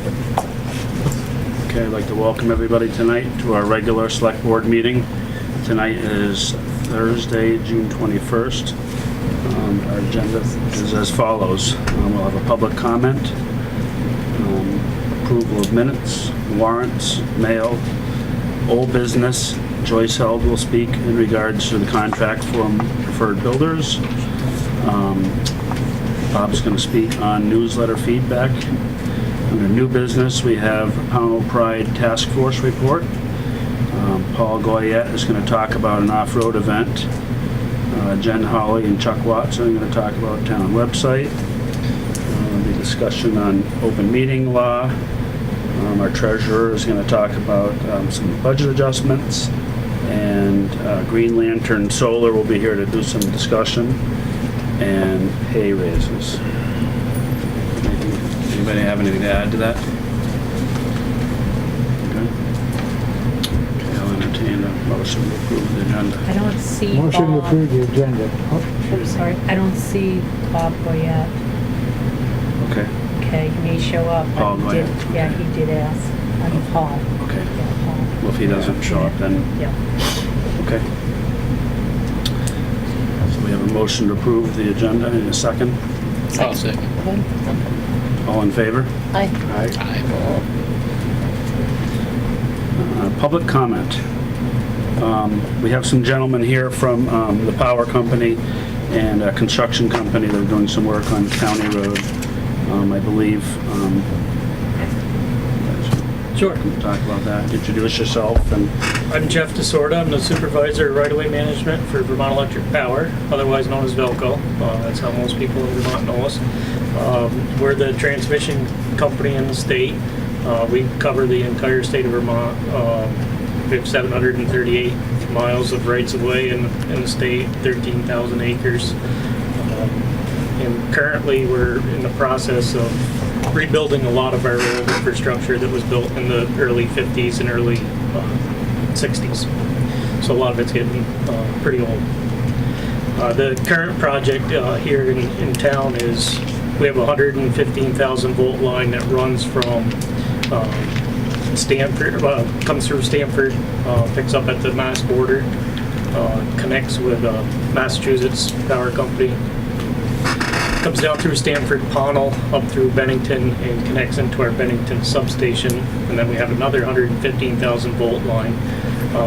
Okay, I'd like to welcome everybody tonight to our regular select board meeting. Tonight is Thursday, June 21st. Our agenda is as follows. We'll have a public comment, approval of minutes, warrants, mail, old business. Joyce Held will speak in regards to the contract from Preferred Builders. Bob's going to speak on newsletter feedback. Under new business, we have Pownal Pride Task Force report. Paul Goyette is going to talk about an off-road event. Jen Hawley and Chuck Watson are going to talk about town website. The discussion on open meeting law. Our treasurer is going to talk about some budget adjustments. And Green Lantern Solar will be here to do some discussion. And pay raises. Anybody have anything to add to that? Okay, I'll entertain a motion to approve the agenda. I don't see Motion to Bob. approve the agenda. I'm sorry. I don't see Bob Goyette. Okay, Okay, he may show up. but Paul he Goyette, did- Yeah, okay. he did ask. Paul. okay. Yeah, Paul. Well, if he doesn't show up, then, Yeah. okay. So we have a motion to approve the agenda in a second. I'll second. All in favor? Aye. Aye. Public comment. We have some gentlemen here from the power company and a construction company that are doing some work on County Road, I believe. Sure. Can you talk about that? Introduce yourself and I'm Jeff DeSorda. I'm the supervisor of right-of-way management for Vermont Electric Power, otherwise known as Velco. That's how most people in Vermont know us. We're the transmission company in the state. We cover the entire state of Vermont. We have 738 miles of rights-of-way in the state, 13,000 acres. And currently, we're in the process of rebuilding a lot of our old infrastructure that was built in the early 50s and early 60s. So a lot of it's getting pretty old. The current project here in town is we have a 115,000 volt line that runs from Stanford, comes through Stanford, picks up at the Mass border, connects with Massachusetts Power Company, comes down through Stanford, Pownal, up through Bennington, and connects into our Bennington substation. And then we have another 115,000 volt line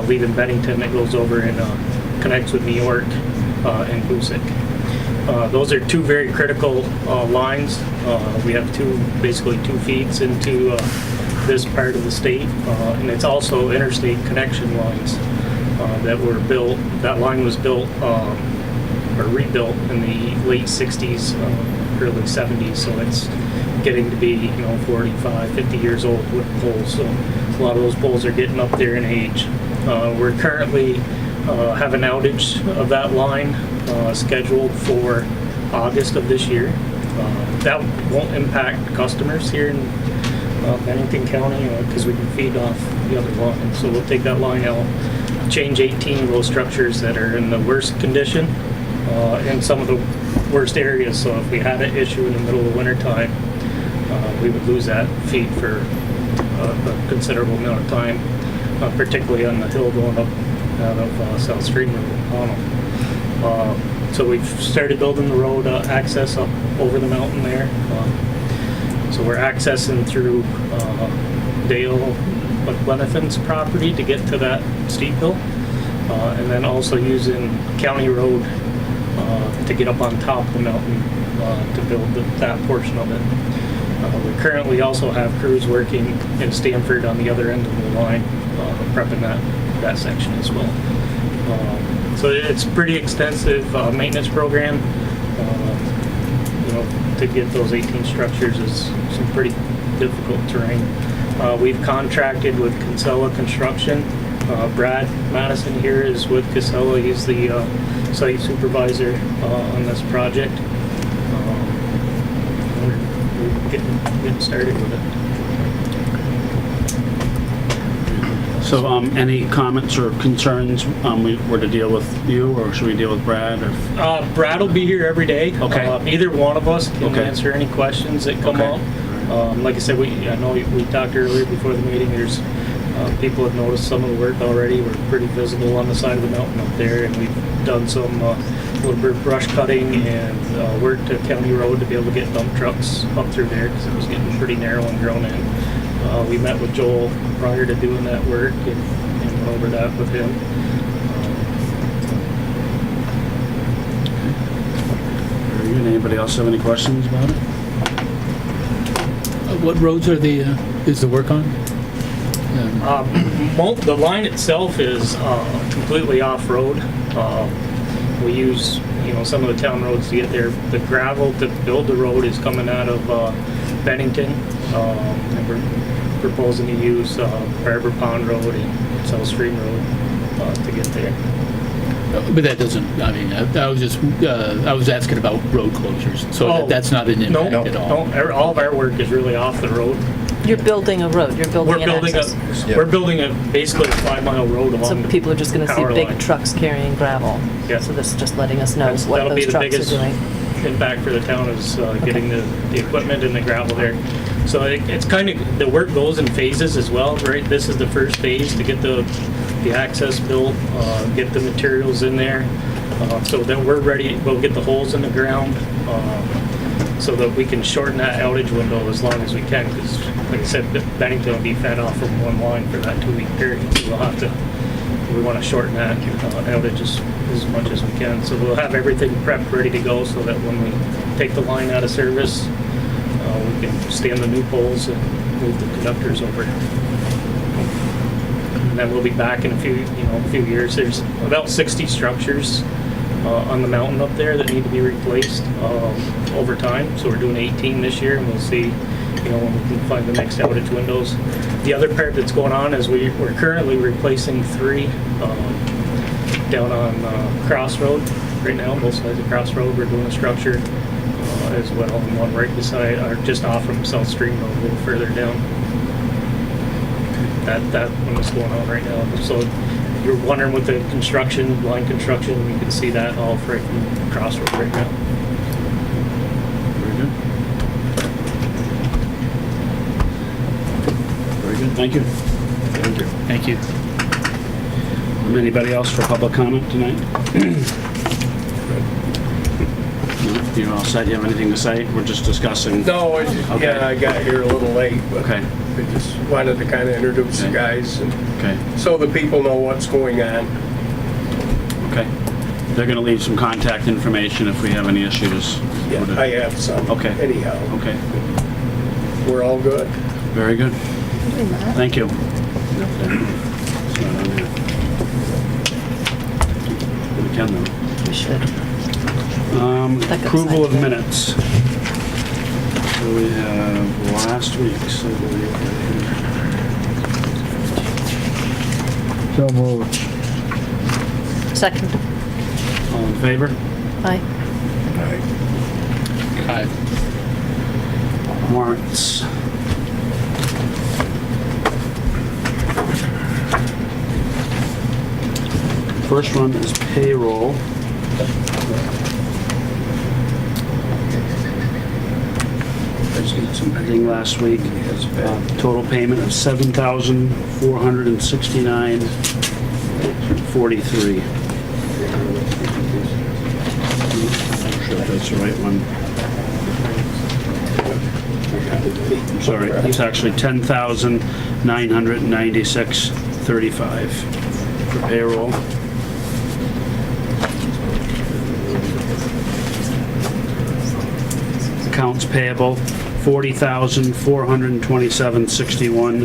leaving Bennington that goes over and connects with New York and Hoosick. Those are two very critical lines. We have basically two feeds into this part of the state, and it's also interstate connection lines that were built. That line was built or rebuilt in the late 60s, early 70s, so it's getting to be 45, 50 years old with poles. So a lot of those poles are getting up there in age. We're currently have an outage of that line scheduled for August of this year. That won't impact customers here in Bennington County because we can feed off the other line. So we'll take that line out, change 18 of those structures that are in the worst condition in some of the worst areas. So if we had an issue in the middle of winter time, we would lose that feed for a considerable amount of time, particularly on the hill going up out of South Stream Road in Pownal. So we've started building the road access up over the mountain there. So we're accessing through Dale McLenithan's property to get to that steep hill, and then also using County Road to get up on top of the mountain to build that portion of it. We currently also have crews working in Stanford on the other end of the line, prepping that section as well. So it's a pretty extensive maintenance program. To get those 18 structures is some pretty difficult terrain. We've contracted with Kinsella Construction. Brad Madison here is with Casella. He's the site supervisor on this project. We're getting started with it. so any comments or concerns we were to deal with you, or should we deal with Brad? Or Brad will be here every day. Okay. Either one of us can Okay. answer any questions that come Okay. up. Like I said, I know we talked earlier before the meeting, there's, people have noticed some of the work already. We're pretty visible on the side of the mountain up there, and we've done some, little bit of brush cutting and, work to County Road to be able to get dump trucks up through there, because it was getting pretty narrow and grown in. We met with Joel prior to doing that work and went over that with him. Very good. Anybody else have any questions about it? What roads are is the work on? The line itself is completely off-road. We use, some of the town roads to get there. The gravel to build the road is coming out of Bennington, and we're proposing to use Barber Pond Road and South Stream Road to get there. But that doesn't, I was asking about road closures, so that's not an impact at all. No, all of our work is really off the road. You're building a road, you're building an access. We're building basically a 5-mile road along So the people are just gonna see power big line. trucks carrying gravel. Yeah. So this is just letting us know what That'll be those the trucks are biggest doing. impact for the town is getting the equipment and the gravel there. So it's kind of, the work goes in phases as well, right? This is the first phase to get the access built, get the materials in there, so that we're ready. We'll get the holes in the ground, so that we can shorten that outage window as long as we can, because like I said, Bennington will be fed off from one line for that 2-week period. So we want to shorten that outage as much as we can. So we'll have everything prepped, ready to go, so that when we take the line out of service, we can stand the new poles and move the conductors over. And then we'll be back in a few years. There's about 60 structures on the mountain up there that need to be replaced over time. So we're doing 18 this year, and we'll see, when we can find the next outage windows. The other part that's going on is we're currently replacing 3 down on Crossroad right now, both sides of Crossroad. We're doing a structure as well, and one right beside, or just off from South Stream Road, a little further down. That one is going on right now. So if you're wondering what the line construction, you can see that all right from Crossroad right now. Very good. Very good. Thank you. Thank you. Anybody else for public comment tonight? No? You're all set? You have anything to say? We're just discussing. No, Okay. yeah, I got here a little late, but Okay. I just wanted to kind of introduce the Okay. guys and Okay. so the people know what's going on. Okay. They're going to leave some contact information if we have any issues. Yeah, with it. I have some. Okay. Anyhow, Okay. we're all good. Very good. Thank you. It's not on there. We can though. We should. That got Approval of signed. minutes. So we have last week's, I believe. So moved. Second. All in favor? Aye. Aye. Warrants. First one is payroll. Ending last week. Total payment of $7,469.43. Not sure if that's the right one. I'm sorry, it's actually $10,996.35 for payroll. Accounts payable, $40,427.61,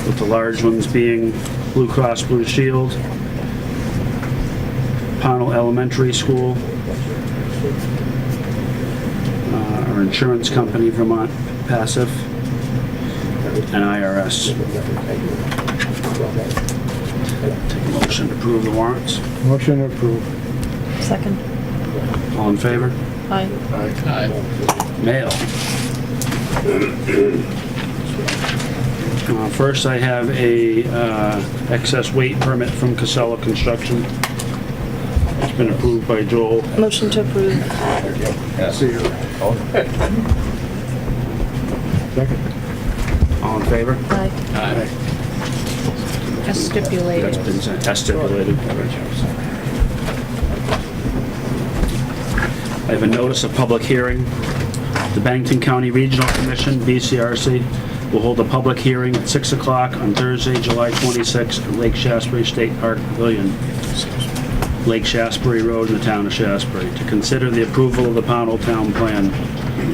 with the large ones being Blue Cross Blue Shield, Pownal Elementary School, our insurance company, Vermont Passive, and IRS. Take a motion to approve the warrants. Motion approved. Second. All in favor? Aye. Aye. Mail. First, I have a excess weight permit from Casella Construction. It's been approved by Joel. Motion to approve. See you. Second. All in favor? Aye. Aye. As That's stipulated. been sent, as stipulated. I have a notice of public hearing. The Bennington County Regional Commission, BCRC, will hold a public hearing at 6 o'clock on Thursday, July 26th at Lake Shasbury State Park Pavilion, Lake Shasbury Road in the town of Shasbury, to consider the approval of the Pownal Town Plan.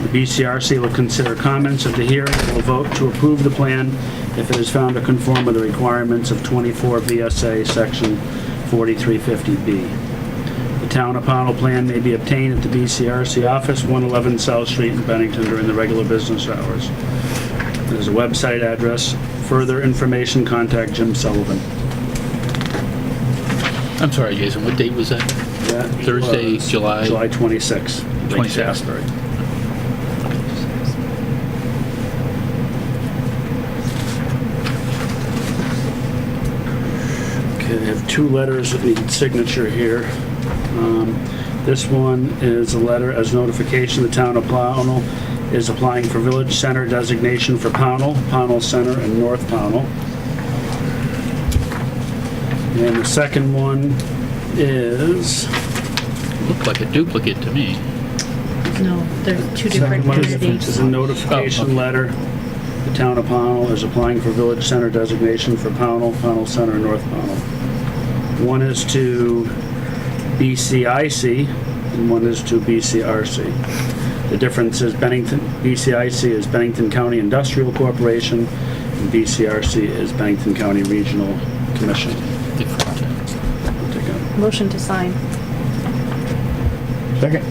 The BCRC will consider comments at the hearing and will vote to approve the plan if it is found to conform with the requirements of 24 VSA Section 4350B. The Town of Pownal plan may be obtained at the BCRC office, 111 South Street in Bennington during the regular business hours. There's a website address. Further information, contact Jim Sullivan. I'm sorry, Jason, what date was that? That Thursday, was July- July 26th. Lake 26th. Shasbury. Okay, I have two letters that need signature here. This one is a letter as notification the town of Pownal is applying for Village Center designation for Pownal, Pownal Center, and North Pownal. And the second one is, Looked like a duplicate to me. No, there's two different second one entities. is a notification Oh, okay. letter. The town of Pownal is applying for Village Center designation for Pownal, Pownal Center, and North Pownal. One is to BCIC and one is to BCRC. The difference is BCIC is Bennington County Industrial Corporation and BCRC is Bennington County Regional Commission. Different. I'll take a- Motion to sign. Second.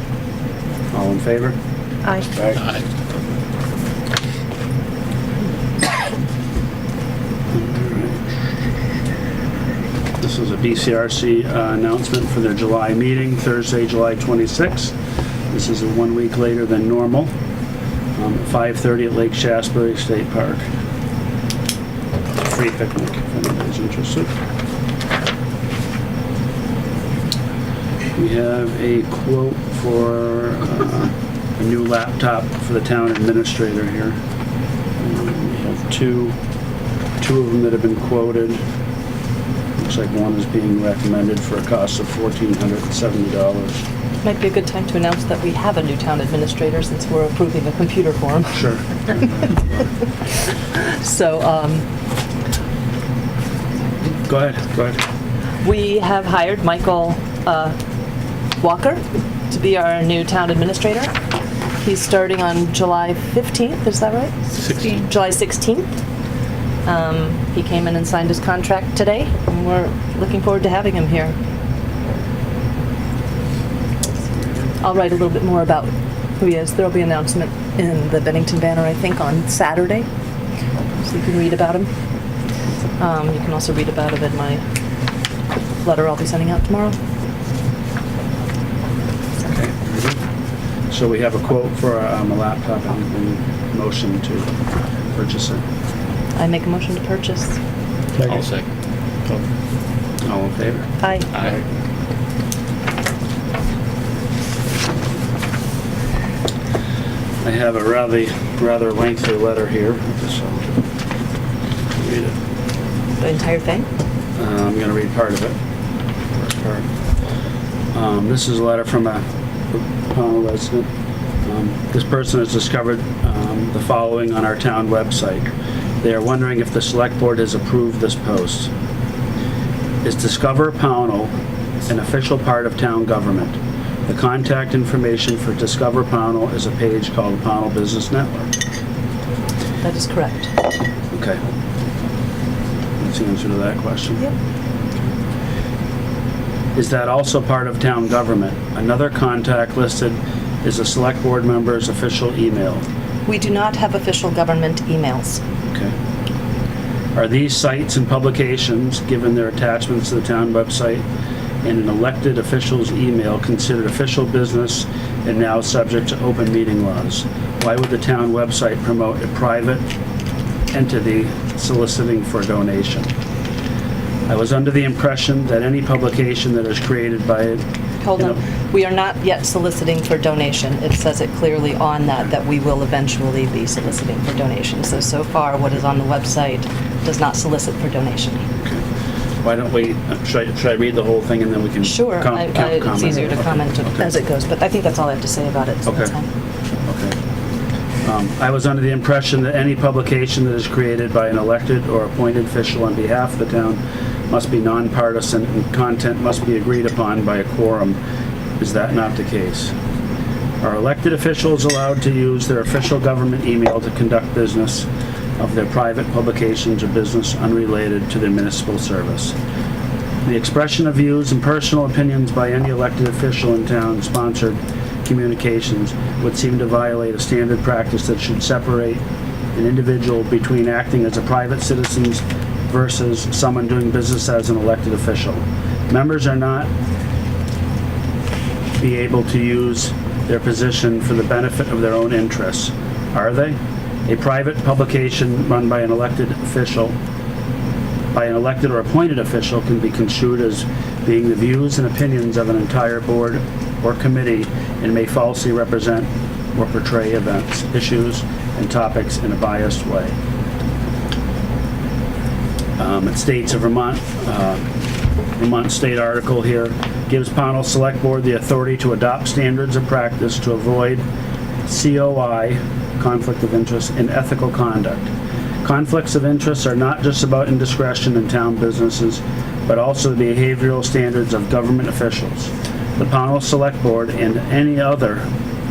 All in favor? Aye. Aye. This is a BCRC announcement for their July meeting, Thursday, July 26th. This is 1 week later than normal, at 5:30 at Lake Shasbury State Park. Free picnic, if anybody's interested. We have a quote for a new laptop for the town administrator here. We have two of them that have been quoted. Looks like one is being recommended for a cost of $1,470. Might be a good time to announce that we have a new town administrator since we're approving a computer for him. Sure. So, Go ahead. we have hired Michael Walker to be our new town administrator. He's starting on July 15th, is that right? 16. July 16th. He came in and signed his contract today, and we're looking forward to having him here. I'll write a little bit more about who he is. There'll be an announcement in the Bennington Banner, I think, on Saturday, so you can read about him. You can also read about it in my letter I'll be sending out tomorrow. Okay. So we have a quote for a laptop and motion to purchase it. I make a motion to purchase. I'll second. All in favor? Aye. Aye. I have a rather lengthy letter here, so read it. The entire thing? I'm going to read part of it. First part. This is a letter from a Pownal resident. This person has discovered the following on our town website. They are wondering if the select board has approved this post. Is Discover Pownal an official part of town government? The contact information for Discover Pownal is a page called Pownal Business Network. That is correct. Okay. That's the answer to that question. Yep. Is that also part of town government? Another contact listed is a select board member's official email. We do not have official government emails. Okay. Are these sites and publications, given their attachments to the town website, and an elected official's email considered official business and now subject to open meeting laws? Why would the town website promote a private entity soliciting for a donation? I was under the impression that any publication that is created by Hold on. We are not yet soliciting for donation. It says it clearly on that we will eventually be soliciting for donation. So far, what is on the website does not solicit for donation. Why don't we, should I read the whole thing and then we can? Sure, comment? it's easier to Okay. comment Okay. as it goes, but I think that's all I have to say about it, so that's Okay. fine. Okay. I was under the impression that any publication that is created by an elected or appointed official on behalf of the town must be nonpartisan and content must be agreed upon by a quorum. Is that not the case? Are elected officials allowed to use their official government email to conduct business of their private publications or business unrelated to their municipal service? The expression of views and personal opinions by any elected official in town-sponsored communications would seem to violate a standard practice that should separate an individual between acting as a private citizen versus someone doing business as an elected official. Members are not be able to use their position for the benefit of their own interests, are they? A private publication run by an elected official, by an elected or appointed official, can be construed as being the views and opinions of an entire board or committee and may falsely represent or portray events, issues, and topics in a biased way. It states a Vermont state article here gives Pownal Select Board the authority to adopt standards of practice to avoid COI, conflict of interest, and ethical conduct. Conflicts of interest are not just about indiscretion in town businesses, but also the behavioral standards of government officials. The Pownal Select Board and any other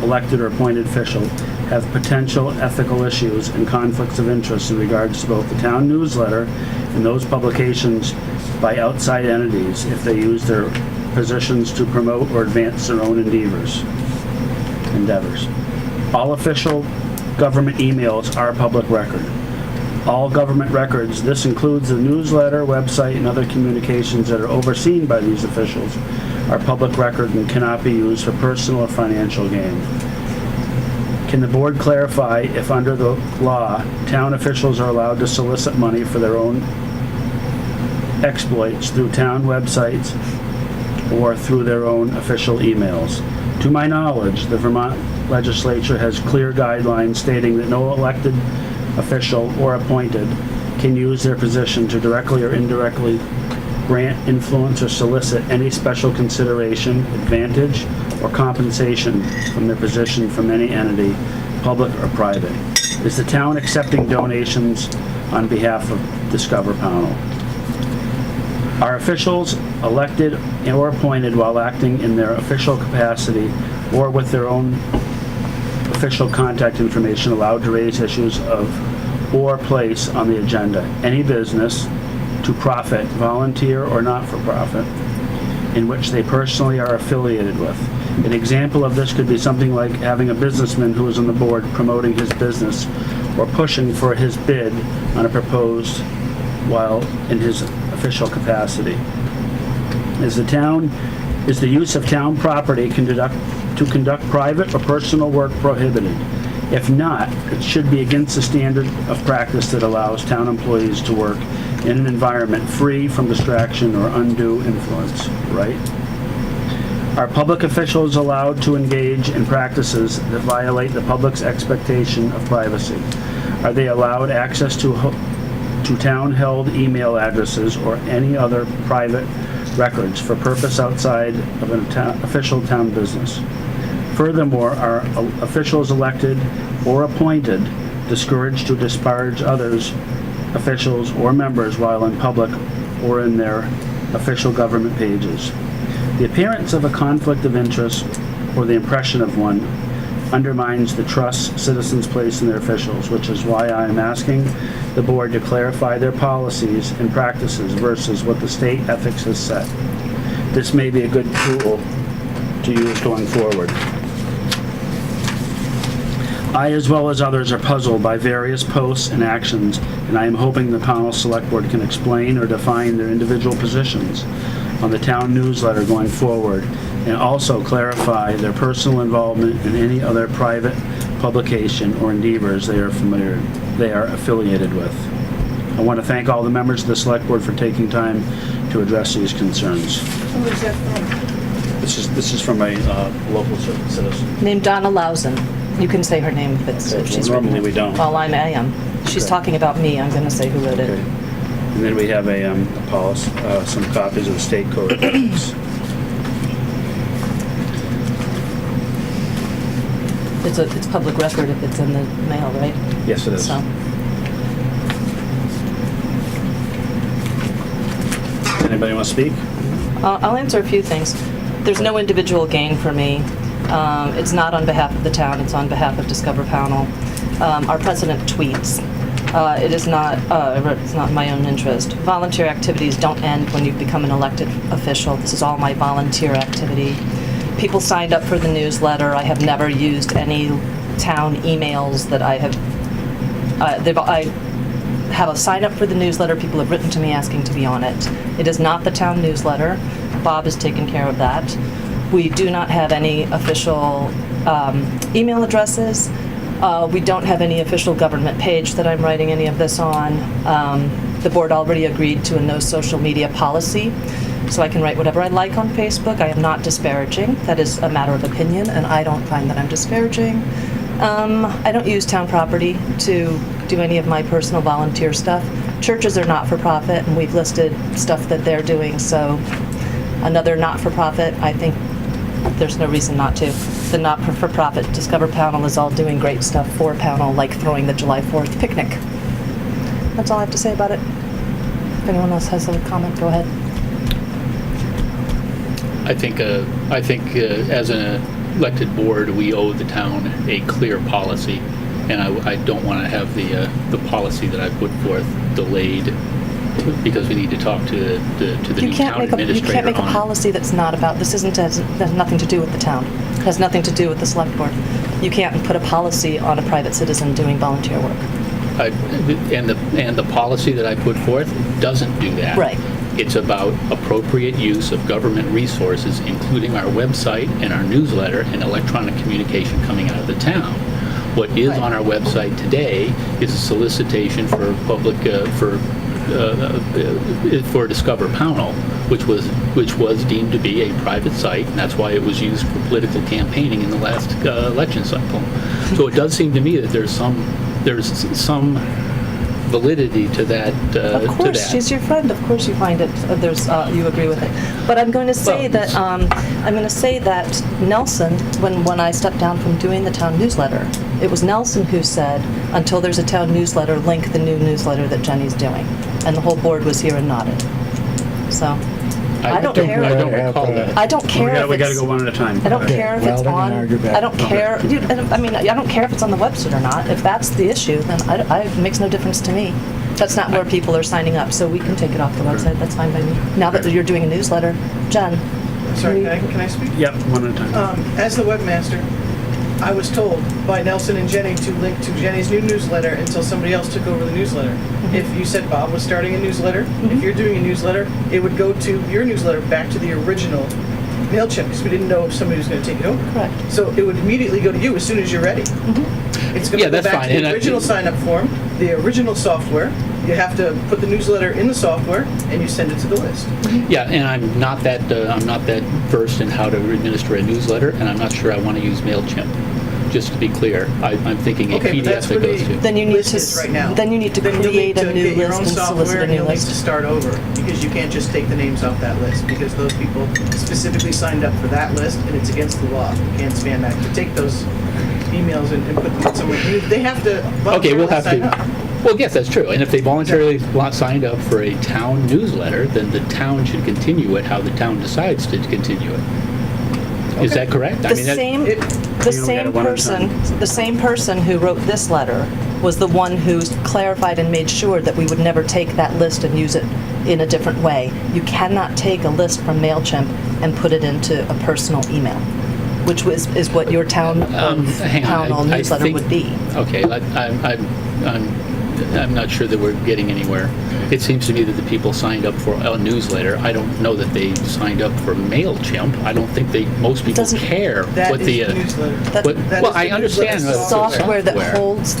elected or appointed official have potential ethical issues and conflicts of interest in regards to both the town newsletter and those publications by outside entities if they use their positions to promote or advance their own endeavors. All official government emails are public record. All government records, this includes the newsletter, website, and other communications that are overseen by these officials, are public record and cannot be used for personal or financial gain. Can the board clarify if under the law, town officials are allowed to solicit money for their own exploits through town websites or through their own official emails? To my knowledge, the Vermont legislature has clear guidelines stating that no elected official or appointed can use their position to directly or indirectly grant, influence, or solicit any special consideration, advantage, or compensation from their position from any entity, public or private. Is the town accepting donations on behalf of Discover Pownal? Are officials elected or appointed while acting in their official capacity or with their own official contact information allowed to raise issues of or place on the agenda any business to profit, volunteer or not-for-profit, in which they personally are affiliated with? An example of this could be something like having a businessman who is on the board promoting his business or pushing for his bid on a proposed while in his official capacity. Is the use of town property to conduct private or personal work prohibited? If not, it should be against the standard of practice that allows town employees to work in an environment free from distraction or undue influence, right? Are public officials allowed to engage in practices that violate the public's expectation of privacy? Are they allowed access to town-held email addresses or any other private records for purpose outside of an official town business? Furthermore, are officials elected or appointed discouraged to disparage others, officials, or members while in public or in their official government pages? The appearance of a conflict of interest or the impression of one undermines the trust citizens place in their officials, which is why I am asking the board to clarify their policies and practices versus what the state ethics has set. This may be a good tool to use going forward. I, as well as others, are puzzled by various posts and actions, and I am hoping the Pownal Select Board can explain or define their individual positions on the town newsletter going forward, and also clarify their personal involvement in any other private publication or endeavors they are affiliated with. I want to thank all the members of the Select Board for taking time to address these concerns. Who is that from? The This is from a local citizen. Named Donna Lawson. You can say her name if she's written Normally it. we don't. Well, I am. She's Okay. talking about me. I'm going to say who wrote Okay. it. And then we have a policy, some copies of the state code of ethics. It's public record if it's in the mail, right? Yes, it is. So, Anybody want to speak? I'll answer a few things. There's no individual gain for me. It's not on behalf of the town, it's on behalf of Discover Pownal. Our president tweets. It's not in my own interest. Volunteer activities don't end when you become an elected official. This is all my volunteer activity. People signed up for the newsletter. I have never used any town emails that I have. I have a sign up for the newsletter. People have written to me asking to be on it. It is not the town newsletter. Bob has taken care of that. We do not have any official email addresses. We don't have any official government page that I'm writing any of this on. The board already agreed to a no social media policy, so I can write whatever I like on Facebook. I am not disparaging. That is a matter of opinion, and I don't find that I'm disparaging. I don't use town property to do any of my personal volunteer stuff. Churches are not-for-profit, and we've listed stuff that they're doing, so another not-for-profit, I think there's no reason not to. The not-for-profit Discover Pownal is all doing great stuff for Pownal, like throwing the July 4th picnic. That's all I have to say about it. If anyone else has a comment, go ahead. I think as an elected board, we owe the town a clear policy, and I don't want to have the policy that I put forth delayed because we need to talk to the new town administrator. You can't make a on it. policy that's not about, this has nothing to do with the town. It has nothing to do with the select board. You can't put a policy on a private citizen doing volunteer work. And the policy that I put forth doesn't do that. Right. It's about appropriate use of government resources, including our website and our newsletter and electronic communication coming out of the town. What is Right. on our website today is a solicitation for public for Discover Pownal, which was deemed to be a private site, and that's why it was used for political campaigning in the last election cycle. So it does seem to me that there's some validity to that. Of course, she's your friend. Of course, you find it. You agree with it. But I'm going to say that Nelson, when I stepped down from doing the town newsletter, it was Nelson who said, until there's a town newsletter, link the new newsletter that Jenny's doing, and the whole board was here and nodded. So I don't care. I don't recall that. I don't care We if gotta it's. go one at a time. I don't Okay, care if well, it's they can on. argue back. I don't care. Dude, I don't care if it's on the website or not. If that's the issue, then it makes no difference to me. That's not where people are signing up, so we can take it off the website. That's fine by me. Now that you're doing a newsletter, Jen. Sorry, can I speak? Yep, one at a time. As the webmaster, I was told by Nelson and Jenny to link to Jenny's new newsletter until somebody else took over the newsletter. If you said Bob was starting a newsletter, if you're doing a newsletter, it would go to your newsletter back to the original MailChimp, because we didn't know if somebody was going to take it over. Correct. So it would immediately go to you as soon as you're ready. It's going Yeah, to go that's back fine. to And the I- original sign-up form, the original software. You have to put the newsletter in the software, and you send it to the list. Yeah, and I'm not that versed in how to administer a newsletter, and I'm not sure I want to use MailChimp. Just to be clear, I'm thinking a Okay, but PDF that's that where goes the- to. Then you need List to. is right now. Then you need to Then you'll create need a to new get your list own and software, solicit a and new you'll need to list. start over, because you can't just take the names off that list, because those people specifically signed up for that list, and it's against the law. You can't spam that. To take those emails and put them somewhere, they have to Okay, we'll voluntarily have sign up. to. Well, yes, that's true. And if they voluntarily signed up for a town newsletter, then the town should continue it how the town decides to continue it. Is that correct? The same person who wrote this letter was the one who clarified and made sure that we would never take that list and use it in a different way. You cannot take a list from MailChimp and put it into a personal email, which is what your town hang on. Pownal I newsletter think- would be. Okay, I'm not sure that we're getting anywhere. It seems to me that the people signed up for a newsletter. I don't know that they signed up for MailChimp. I don't think most people Doesn't- care That what is the. the newsletter. That- what- that well, is the I understand newsletter the Software that holds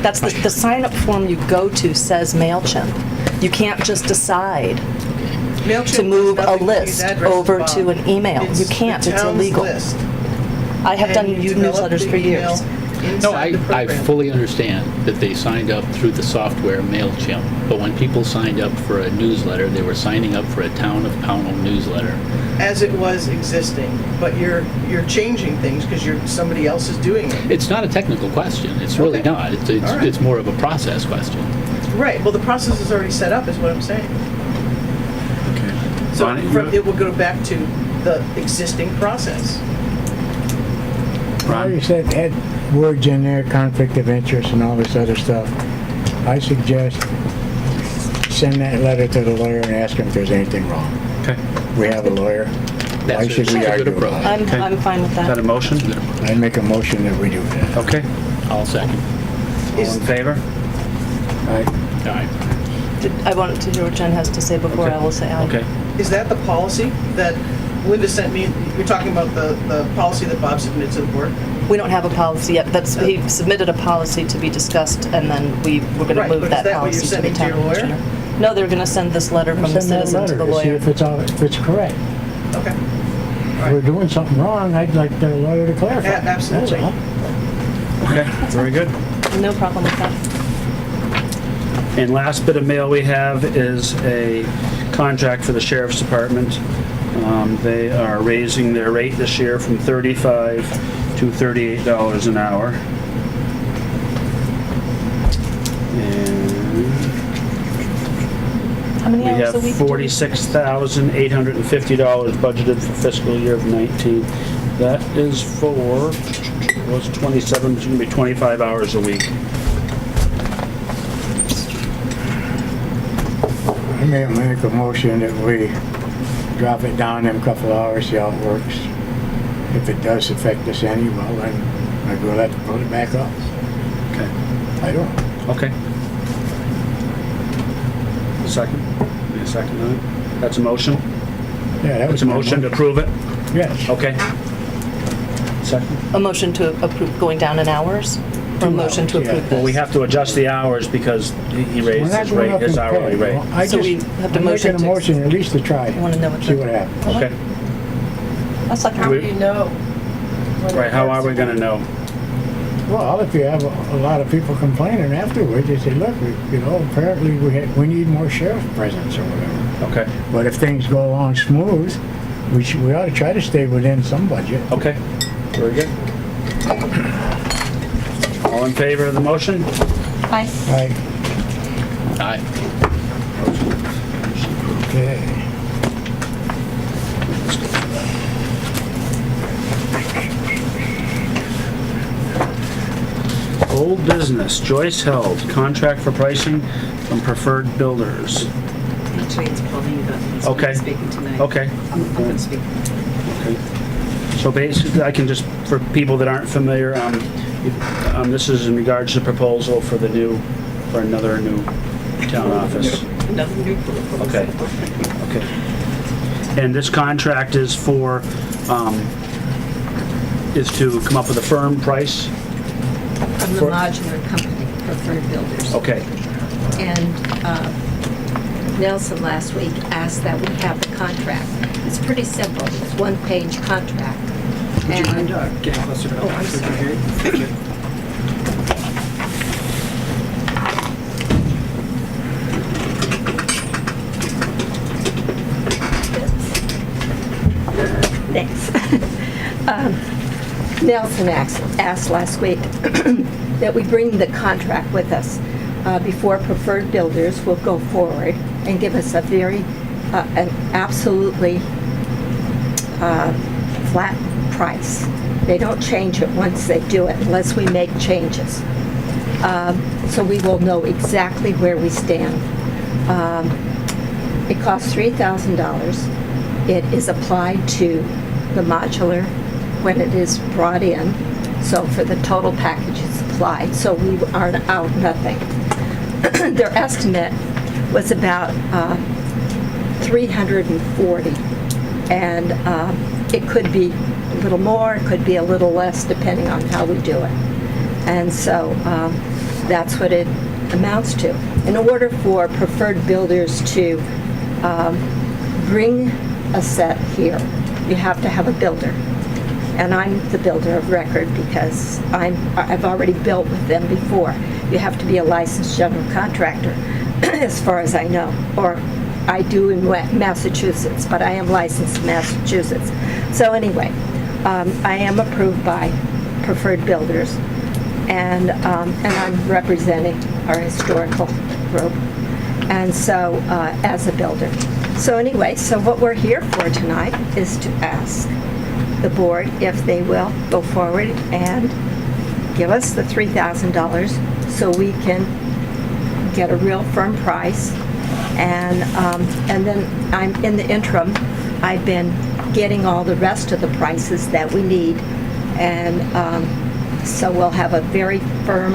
that's the sign-up form you go to says MailChimp. You can't just decide. MailChimp to move does a nothing with these list addresses, over Bob. to an email. You can't, the it's town's illegal. list. I have done And you develop newsletters the for years. email No, inside the I program. fully understand that they signed up through the software MailChimp, but when people signed up for a newsletter, they were signing up for a Town of Pownal newsletter. As it was existing, but you're changing things because somebody else is doing it. It's not a technical question, it's really Okay. not. It's All right. it's more of a process question. Right, well, the process is already set up, is what I'm saying. Okay. So Bonnie, it will go back to the existing process. Well, you said had words in there, conflict of interest and all this other stuff. I suggest send that letter to the lawyer and ask him if there's anything wrong. Okay. We have a lawyer. Why That's should we a good argue approach. about it? Okay. I'm fine with Is that a that. motion? I'd make a motion that we do that. Okay. I'll second. All in favor? Right? All right. I wanted to hear what Jen has to say before Okay. I will say aye. Okay. Is that the policy that Linda sent me? You're talking about the policy that Bob submitted to the board? We don't have a policy yet. He submitted a policy to be discussed, and then we were going to Right, move but is that that what you're policy to the sending to town your lawyer? engineer. No, they're going to send this letter from the Send that citizen to the letter to see lawyer. if it's correct. Okay. If we're doing something wrong, I'd like the lawyer to clarify. Absolutely. That's all. Okay, very good. No problem with that. And last bit of mail we have is a contract for the sheriff's department. They are raising their rate this year from $35 to $38 an hour. And How many we hours have a week? $46,850 budgeted for fiscal year of 19. That is for, was 27, it's gonna be 25 hours a week. I may make a motion that we drop it down them couple hours, see how it works. If it does affect us any, well, then maybe we'll have to put it back up. Okay. I don't know. Okay. Second? Need a second on it? That's a motion? Yeah, that was It's a my motion to approve it? Yes. Okay. Second? A motion to approve going down in hours? Or a 2 motion to hours, yeah. approve this? Well, we have to adjust the hours because he We're raised not his going rate, up his in hourly pay. rate. Well, I So just, we have to I'm motion making a to- motion at least to try. I wanna know what See the- what happens. Okay. That's like, Do we- you know? Right, how are we gonna know? Well, if you have a lot of people complaining afterwards, they say, look, apparently we need more sheriff presence or whatever. Okay. But if things go along smooth, we ought to try to stay within some budget. Okay. Very good. All in favor of the motion? aye. Right, Aye. okay. Old business, Joyce held, contract for pricing from preferred builders. Actually, it's Pauline, but he's Okay. speaking tonight. Okay. I'm going to speak. Okay. So basically, I can just, for people that aren't familiar, this is in regards to the proposal for another new town office. Another new proposal. Okay. Okay. And this contract is for, is to come up with a firm price? From the For- modular company, Preferred Builders. Okay. And Nelson last week asked that we have the contract. It's pretty simple. It's one-page contract. Would you And- mind getting closer to the Oh, I'm microphone sorry. here? Thank you. Thanks. Nelson asked last week that we bring the contract with us before Preferred Builders will go forward and give us a an absolutely flat price. They don't change it once they do it unless we make changes. So we will know exactly where we stand. It costs $3,000. It is applied to the modular when it is brought in. So for the total package, it's applied. So we are out nothing. Their estimate was about 340, and it could be a little more, it could be a little less, depending on how we do it. And so that's what it amounts to. In order for Preferred Builders to bring a set here, you have to have a builder. And I'm the builder of record because I've already built with them before. You have to be a licensed general contractor, as far as I know. Or I do in Massachusetts, but I am licensed in Massachusetts. So anyway, I am approved by Preferred Builders, and I'm representing our historical group, and so as a builder. So anyway, so what we're here for tonight is to ask the board if they will go forward and give us the $3,000 so we can get a real firm price. And then I'm in the interim, I've been getting all the rest of the prices that we need. And so we'll have a very firm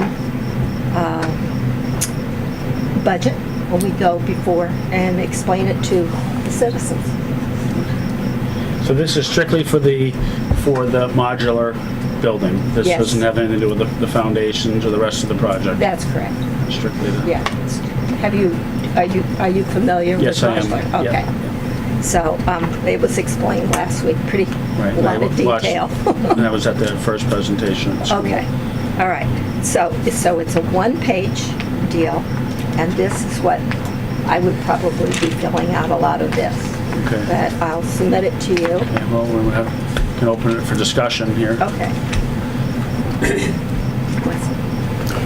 budget when we go before and explain it to the citizens. So this is strictly for the modular building? This Yes. doesn't have anything to do with the foundations or the rest of the project? That's correct. Strictly the... Yeah. Are you familiar with Yes, I am. modular? Yeah. Okay. So it was explained last week, pretty Right. a lot of Watched- detail. That was at the first presentation at school. Okay, all right. So it's a one-page deal, and this is what I would probably be filling out a lot of this. Okay. But I'll submit it to you. Okay, well, we can open it for discussion here. Okay. I'll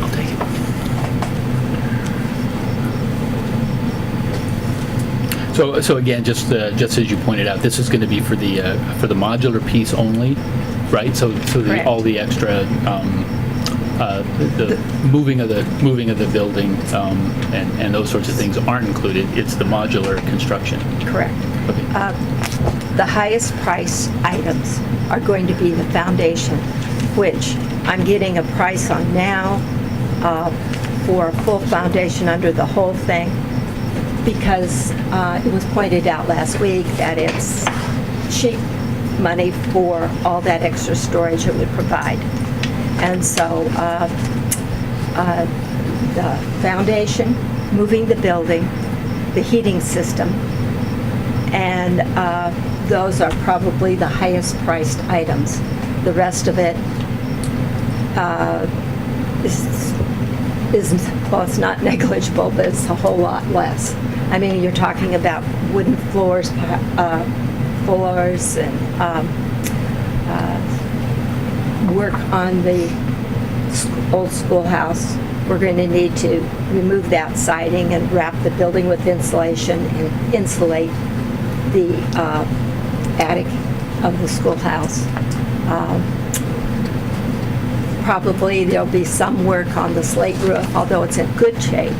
take it. So again, just as you pointed out, this is going to be for the modular piece only, right? So Correct. all the extra the moving of the building and those sorts of things aren't included. It's the modular construction. Correct. Okay. The highest price items are going to be the foundation, which I'm getting a price on now for a full foundation under the whole thing, because it was pointed out last week that it's cheap money for all that extra storage it would provide. And so the foundation, moving the building, the heating system, and those are probably the highest priced items. The rest of it is, well, it's not negligible, but it's a whole lot less. I mean, you're talking about wooden floors, and work on the old schoolhouse. We're going to need to remove that siding and wrap the building with insulation and insulate the attic of the schoolhouse. Probably there'll be some work on the slate roof, although it's in good shape.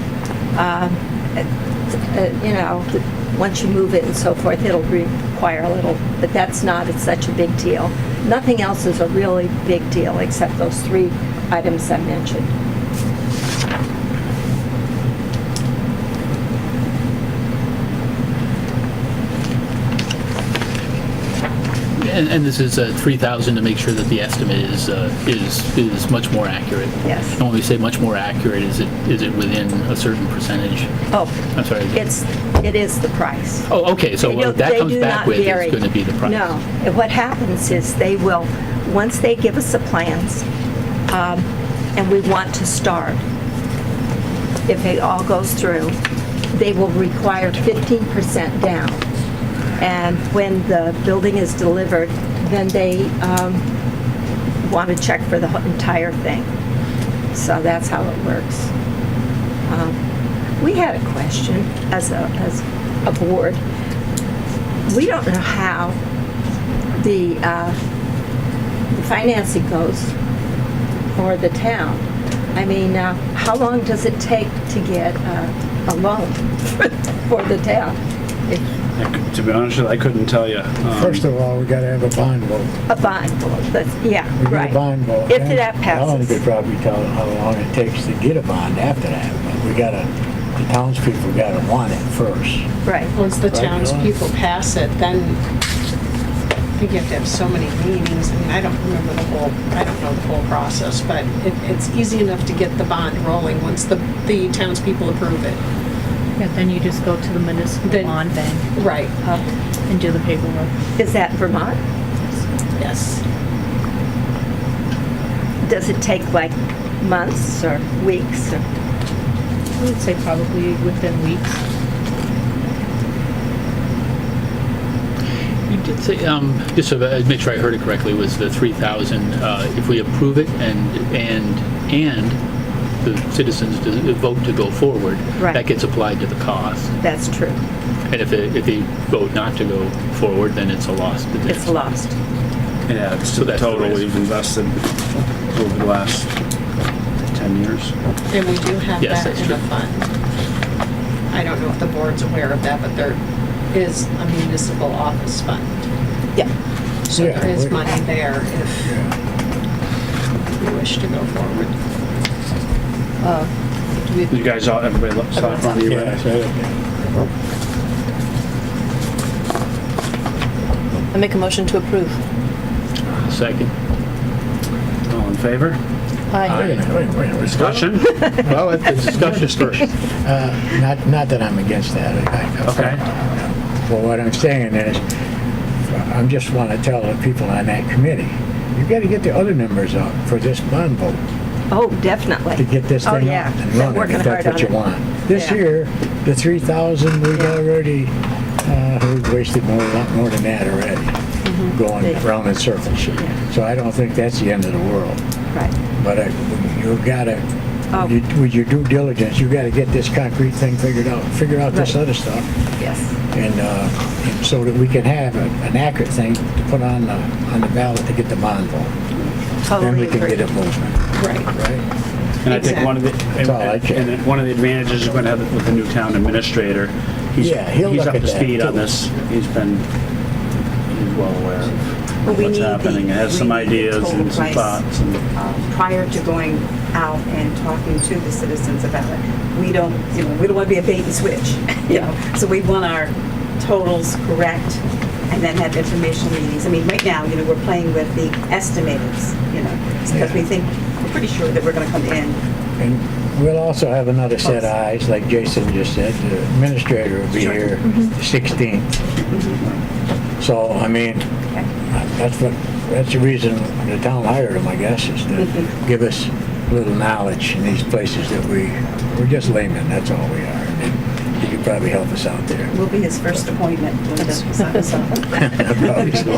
Once you move it and so forth, it'll require a little, but that's not such a big deal. Nothing else is a really big deal except those three items I mentioned. And this is $3,000 to make sure that the estimate is much more accurate. Yes. And when we say much more accurate, is it within a certain percentage? Oh, I'm sorry. it is the price. Oh, okay. So They what don't- that they comes do back not with vary. is going to be the price. No. What happens is they will, once they give us the plans, and we want to start, if it all goes through, they will require 15% down. And when the building is delivered, then they want to check for the entire thing. So that's how it works. We had a question as a board. We don't know how the financing goes for the town. I mean, how long does it take to get a loan for the town? To be honest with you, I couldn't tell you. First of all, we gotta have a bond vote. A bond, yeah, We need right. a bond vote. If that Alan passes. could probably tell how long it takes to get a bond after that, but the townspeople gotta want it first. Right. Once the Right, townspeople pass it, then I think you have to have so many meetings, and I don't know the whole process, but it's easy enough to get the bond rolling once the townspeople approve it. Yeah, then you just go to the municipal Then- bond bank Right. and do the paperwork. Is that Vermont? Yes. Does it take like months or weeks or? I would say probably within weeks. You did say, just so I make sure I heard it correctly, was the 3,000, if we approve it and the citizens vote to go forward, Right. that gets applied to the cost. That's true. And if they vote not to go forward, then it's a loss. It's lost. Yeah, it's So the that's the total risk. we've invested over the last 10 years. And we do have Yes, that that's in a true. fund. I don't know if the board's aware of that, but there is a municipal office fund. Yeah. So Yeah, there is we- money there if you wish to go forward. Do we- You guys all, everybody looks up on you, Yeah, right? so, I make a motion to approve. Second. All in favor? wait a Aye. minute, wait a minute. Discussion? Well, the discussion's first. Not that I'm against that. Okay. Well, what I'm saying is, I just want to tell the people on that committee, you got to get the other numbers up for this bond vote Oh, definitely. to get this Oh, thing yeah. up and They're running, working if that's hard what you on it. want. This Yeah. year, the 3,000, we've Yeah. already, we've wasted a lot more than that already, going Yeah. round in circles. So I don't think that's the end of the world. Right. But you gotta, Oh. with your due diligence, you gotta get this concrete thing figured out, figure out this Right. other stuff, Yes. and so that we can have an accurate thing to put on the ballot to get the bond vote. Then Totally we can agree. get it moving, Right. right? And I think one of the, That's all I care. and one of the advantages you're going to have with the new town administrator, Yeah, he'll he's look up at to that, speed on too. this. He's well aware of But we what's need happening. the- It has we some need the ideas total and some price. thoughts. And Prior to going out and talking to the citizens about it, we don't want to be a bait and switch, So we want our totals correct and then have informational meetings. I mean, right now, we're playing with the estimators, because we think, we're pretty sure that we're going to come in. And we'll also have another set of eyes, like Jason just said, the administrator will be here the 16th. So, I mean, that's the reason the town hired him, I guess, is to give us a little knowledge in these places that we're just laymen, that's all we are. And he could probably help us out there. We'll be his first appointment when he does sign us up. Probably so.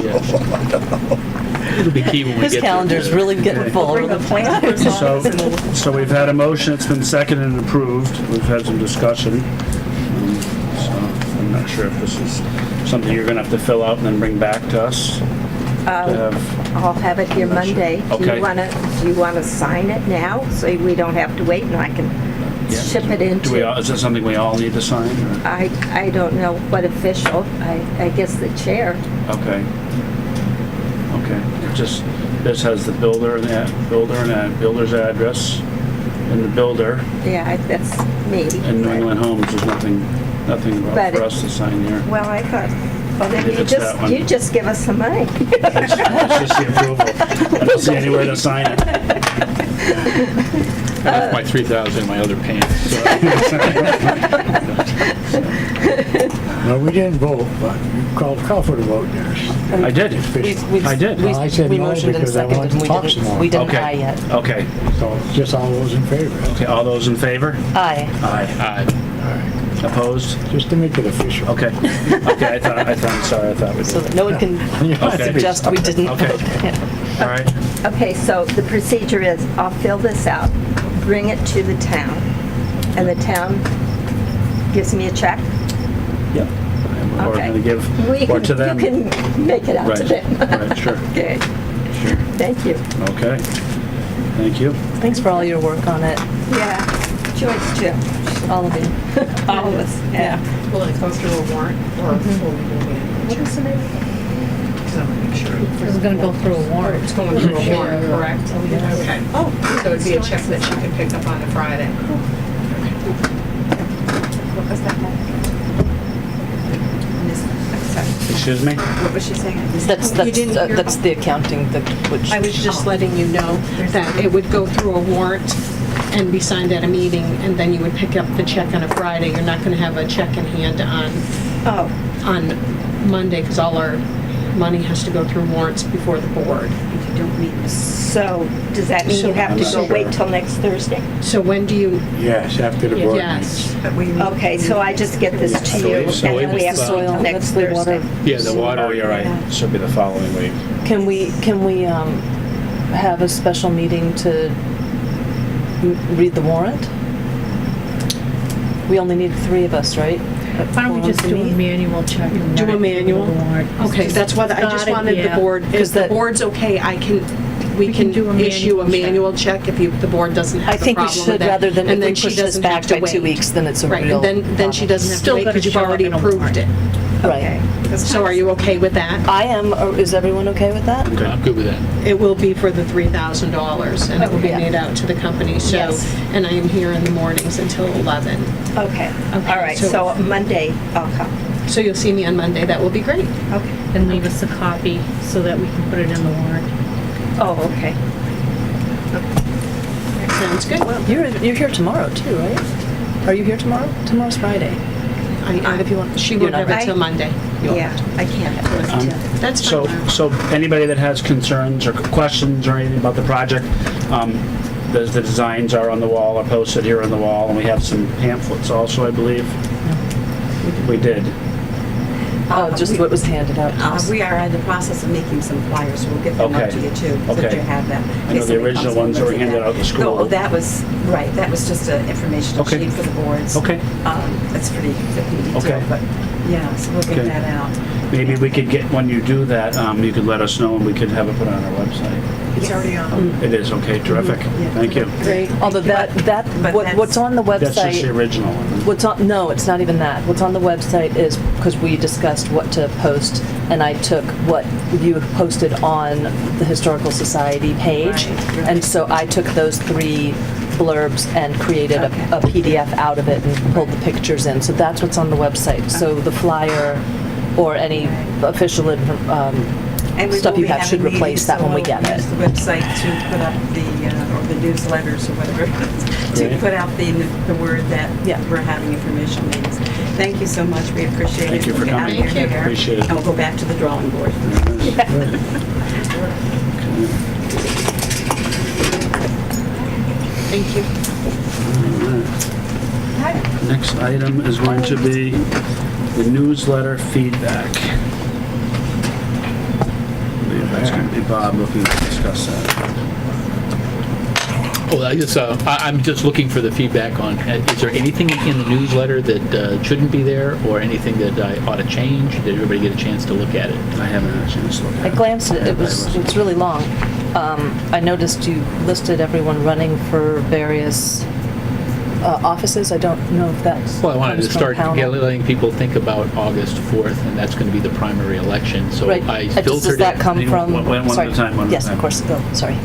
It'll be key when we His get to calendar's the- really getting full. Bring the plan for his office and we'll So we've had a motion, it's been seconded and approved. We've had some discussion. So I'm not sure if this is something you're going to have to fill out and then bring back to us. to have. I'll have it here I'm not sure. Monday. Okay. Do you wanna sign it now so we don't have to wait and I can ship it Do we all, into? is that something we all need to sign? Or? I don't know what official, I guess the chair. Okay. Okay. Just, this has the builder and builder's address and the builder Yeah, that's me. and New but- England Homes. There's nothing about But for it- us to sign here. Well, I thought, well, then If it's that one. you just give us some money. That's just the approval. I don't see anywhere to sign it. I left my 3,000 in my other pants. So No, we didn't vote, but you call for the vote there. I did. I did. Well, I said We no motioned and because I wanted seconded, to talk some more. we didn't Okay. aye yet. Okay. So just all those in favor. Okay. All those in favor? Aye. Aye. Aye. Opposed? Just to make it official. Okay. Okay. I thought we So did. that no one can Okay. suggest we didn't. Okay. Yeah. All right. Okay, so the procedure is, I'll fill this out, bring it to the town, and the town gives me a check? Yep. Or Okay. going to give, or to them. You can make it out to Right. them. Right, sure. Okay, Sure. thank you. Okay. Thank you. Thanks for all your work on it, Yeah, Joyce too. all of you. All of us, yeah. Will it go through a warrant or will we go in? What was the name? Because I want to make sure. It's gonna go through a warrant. It's going through a warrant, correct? Okay. Oh, so it'd be a check that she could pick up on a Friday. What was that? Excuse me? What was she saying? That's You didn't hear- that's the accounting, which. I was just letting you know that it would go through a warrant and be signed at a meeting, and then you would pick up the check on a Friday. You're not gonna have a check in hand Oh, on Monday, because all our money has to go through warrants before the board. You don't meet this. so does that mean you have to go wait till next Thursday? So when do you, Yes, after the board meets. yes, But we meet- Okay, so I just get this to you, and So then we have to wait till next That's the water. Thursday. Yeah, the water. Oh, you're right. Should be the following week. Can we have a special meeting to read the warrant? We only need 3 of us, right? Why don't we just do a manual check? and do a not manual? the warrant? Okay, that's what, I just Got it, wanted the yeah. board, Because if the that- board's okay, we We can can do a issue a manual manual check if the board doesn't I have a think we problem with should, that. rather than if And we then she push this doesn't back have to by 2 wait. weeks, then it's a Right, real and then she doesn't have to Still wait gotta because you've show up already in a approved warrant. it. Right. So are you okay with that? I am, or is everyone okay with that? I'm good with that. It will be for the $3,000, and it will be Okay. made out to the company, so, Yes. and I am here in the mornings until 11. Okay, all right, so- so Monday I'll come. So you'll see me on Monday, that will be great. Okay. And leave us a copy so that we can put it in the warrant. Oh, okay. Sounds good. You're here tomorrow too, right? Are you here tomorrow? Tomorrow's Friday. If you want. She You're won't not have it ready? till Monday. Yeah, I can't have it until. That's So, fine. so anybody that has concerns or questions or anything about the project, the designs are on the wall, are posted here on the wall, and we have some pamphlets also, I believe. We did. Oh, just what was handed out. We are in the process of making some flyers. We'll get them out to Okay. you too, so that Okay. you have that. I know the original ones that were handed out at the school. Oh, that was, right, that was just an informational Okay. sheet for the boards. Okay. That's pretty detailed, Okay. but, yeah, so we'll Okay. get that out. Maybe we could get, when you do that, you could let us know and we could have it put on our website. It's already on. It is, okay, terrific. Yeah. Thank you. Great. Although But what's on the That's just the website, original one. what's on, no, it's not even that. What's on the website is, because we discussed what to post, and I took what you had posted on the Historical Society page, Right, right. and so I took those 3 blurbs and created a PDF out of it and pulled the pictures in. So that's what's on the website. So the flyer or any official And we stuff will you be have should having replace meetings, that so when we we'll get it. use the website to put up or the newsletters or whatever, to Great. put out the word that Yeah. we're having informational meetings. Thank you so much, we appreciate it. Thank you for We'll get out of coming. your Thank you. hair, Appreciate it. And we'll go back to the drawing board. Thank you. Next item is going to be the newsletter feedback. I believe that's going to be Bob looking to discuss that. Well, I'm just looking for the feedback on, is there anything in the newsletter that shouldn't be there, or anything that I ought to change? Did everybody get a chance to look at it? I haven't had a chance to look at I it. glanced at it, it's really long. I noticed you listed everyone running for various offices. I don't know if that's. Well, I wanted to comes from start Pownal. letting people think about August 4th, and that's going to be the primary election, so Right. I Does filtered that it. come from? One at a sorry. time, one at a Yes, time. of course, go, sorry.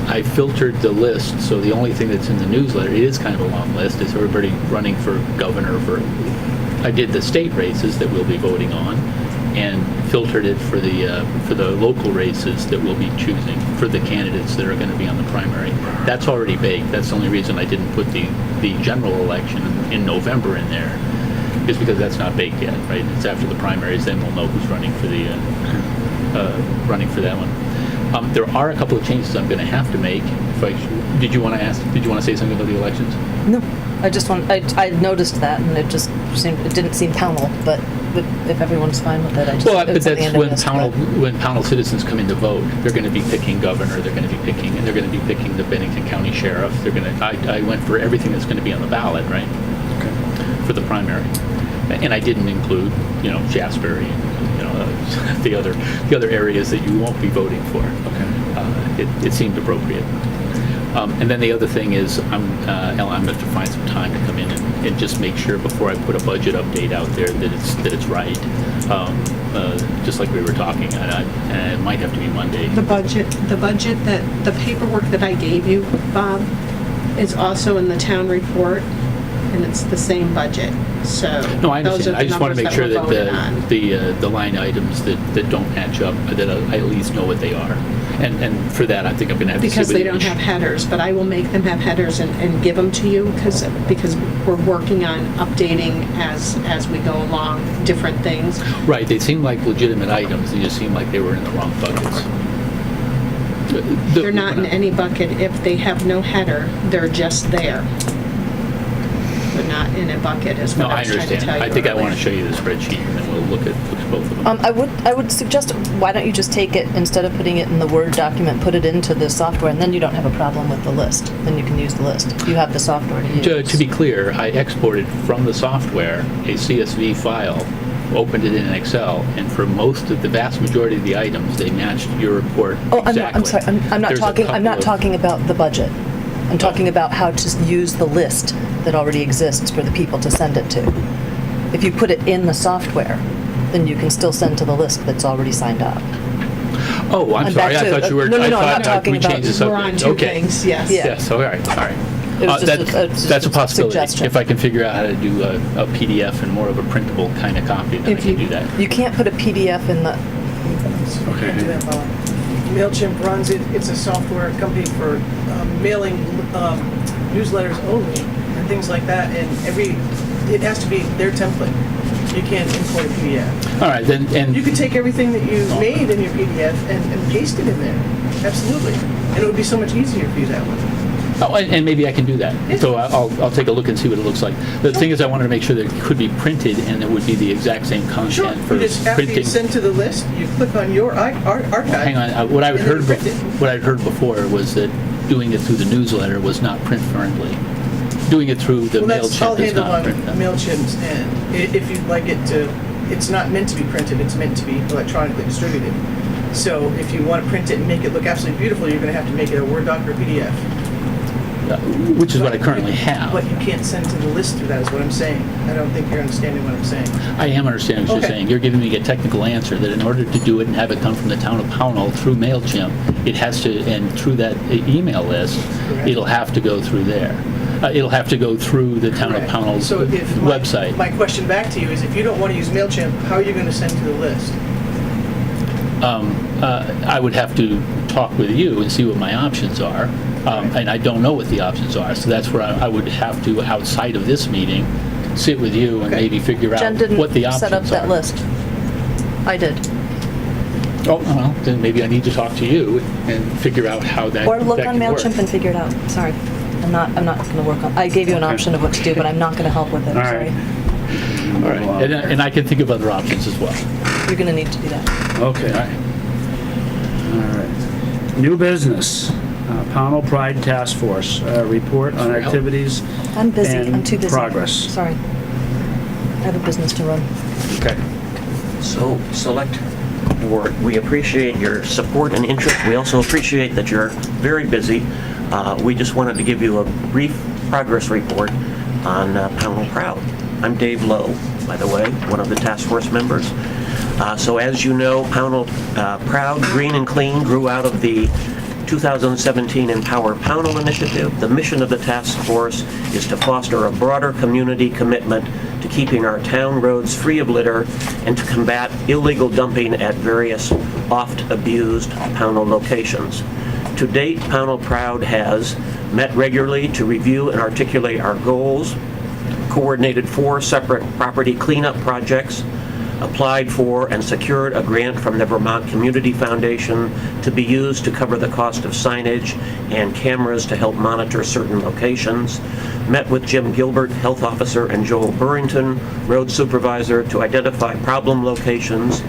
I filtered the list, so the only thing that's in the newsletter, it is kind of a long list, is everybody running for governor I did the state races that we'll be voting on, and filtered it for the local races that we'll be choosing, for the candidates that are going to be on the primary. That's already baked. That's the only reason I didn't put the general election in November in there, is because that's not baked yet, right? It's after the primaries, then we'll know who's running for that one. There are a couple of changes I'm going to have to make. Did you want to say something about the elections? No, I noticed that, and it just it didn't seem Pownal, but if everyone's fine with it, I just. Well, but it's on the that's end of when this, when Pownal citizens come in to vote, they're going to be picking governor, they're going to be picking the Bennington County Sheriff. I went for everything that's going to be on the ballot, right? For the primary. And I didn't include, Shasbury and, the other areas that you won't be voting for. Okay. It seemed appropriate. And then the other thing is, I'm going to find some time to come in and just make sure before I put a budget update out there that it's right. Just like we were talking, and it might have to be Monday. The budget the paperwork that I gave you, Bob, is also in the town report. and it's the same budget, so. No, I those understand. are the I just want to make numbers sure that that we're voting on. the line items that don't match up, that I at least know what they are. And for that, I think I'm going to have to sit Because with they don't each- have headers, but I will make them have headers and give them to you, because we're working on updating as we go along, different things. Right, they seem like legitimate items, they just seem like they were in the wrong buckets. They're not in any bucket. If they have no header, they're just there. They're not in a bucket, is No, what I I was trying to understand. tell you I think I want to earlier. show you the spreadsheet, and then we'll look at both of them. I would suggest, why don't you just take it, instead of putting it in the Word document, put it into the software, and then you don't have a problem with the list. Then you can use the list. You have the software to use. To be clear, I exported from the software a CSV file, opened it in Excel, and for most of the vast majority of the items, they matched your report Oh, exactly. I'm sorry, I'm not There's a talking, I'm not couple of- talking about the budget. I'm talking about how to use the list that already exists for the people to send it to. If you put it in the software, then you can still send to the list that's already signed up. Oh, I'm I'm sorry, back I to- thought you were, no, no, I no, I'm not thought talking we about- changed the subject. We're on two Okay. things, yes. Yeah. Yes, all right. It was just That's just a possibility. suggestion. If I can figure out how to do a PDF and more of a printable kind of copy, then I If can you- do that. You can't put a PDF in the, Okay. Do that, Bob. MailChimp runs it, it's a software company for mailing newsletters only and things like that, and it has to be their template. You can't import a PDF. All right, then, and. You could take everything that you made in your PDF and paste it in there, absolutely. And it would be so much easier for you that way. Oh, and maybe I can do that. Yeah. So I'll take a look and see what it looks like. The thing is, I wanted to make sure that it could be printed and it would be the exact same Sure, content for you just, after you printing. send to the list, you click on your archive. Hang on, what I'd and then heard, you print it. what I'd heard before was that doing it through the newsletter was not print friendly. Doing it through the Well, that's all MailChimp is handled not on print. MailChimp's end. If you'd like it to, it's not meant to be printed, it's meant to be electronically distributed. So if you want to print it and make it look absolutely beautiful, you're going to have to make it a Word doc or PDF. Which is what I currently have. But you can't send to the list through that, is what I'm saying. I don't think you're understanding what I'm saying. I am understanding what you're Okay. saying. You're giving me a technical answer that in order to do it and have it come from the town of Pownal through MailChimp, it has to, and through that email list, Correct. it'll have to go through there. It'll have to go through the town of Correct. Pownal's So if my- website. My question back to you is, if you don't want to use MailChimp, how are you going to send to the list? I would have to talk with you and see what my options are. And I don't know what the options are, so that's where I would have to, outside of this meeting, sit with you and Okay. maybe figure Jen out what the didn't options set up that are. list. I did. Oh, well, then maybe I need to talk to you and figure out how that Or look that on can work. MailChimp and figure it out. Sorry. I'm not going to work on, I gave you an Okay. option of what to do, but I'm not going to help with it. All I'm right. sorry. All right, and I can think of other options as well. You're going to need to do that. Okay. All right. All right. New business, Pownal Pride Task Force, report on activities I'm busy. and I'm too busy. progress. Sorry. I have a business to run. Okay. So, Select Board, we appreciate your support and interest. We also appreciate that you're very busy. We just wanted to give you a brief progress report on Pownal Proud. I'm Dave Lowe, by the way, one of the task force members. So as you know, Pownal Proud, Green and Clean grew out of the 2017 Empower Pownal initiative. The mission of the task force is to foster a broader community commitment to keeping our town roads free of litter and to combat illegal dumping at various oft-abused Pownal locations. To date, Pownal Proud has met regularly to review and articulate our goals, coordinated 4 separate property cleanup projects, applied for and secured a grant from the Vermont Community Foundation to be used to cover the cost of signage and cameras to help monitor certain locations, met with Jim Gilbert, health officer, and Joel Burrington, road supervisor, to identify problem locations,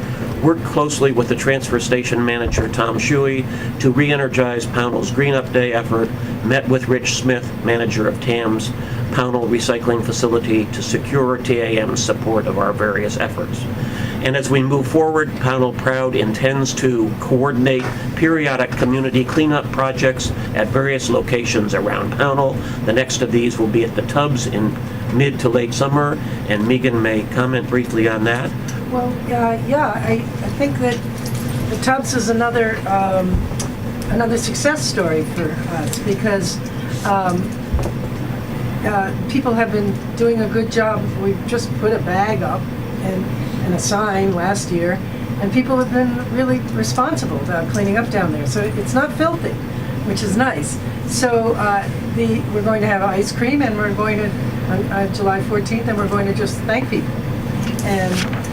worked closely with the transfer station manager, Tom Shuey, to re-energize Pownal's Green Up Day effort, met with Rich Smith, manager of TAM's Pownal Recycling Facility, to secure TAM's support of our various efforts. And as we move forward, Pownal Proud intends to coordinate periodic community cleanup projects at various locations around Pownal. The next of these will be at the Tubs in mid to late summer, and Megan may comment briefly on that. Well, I think that the Tubs is another another success story for us because people have been doing a good job. We've just put a bag up and a sign last year, and people have been really responsible about cleaning up down there. So it's not filthy, which is nice. So we're going to have ice cream, and we're going to, on July 14th, and we're going to just thank people. And,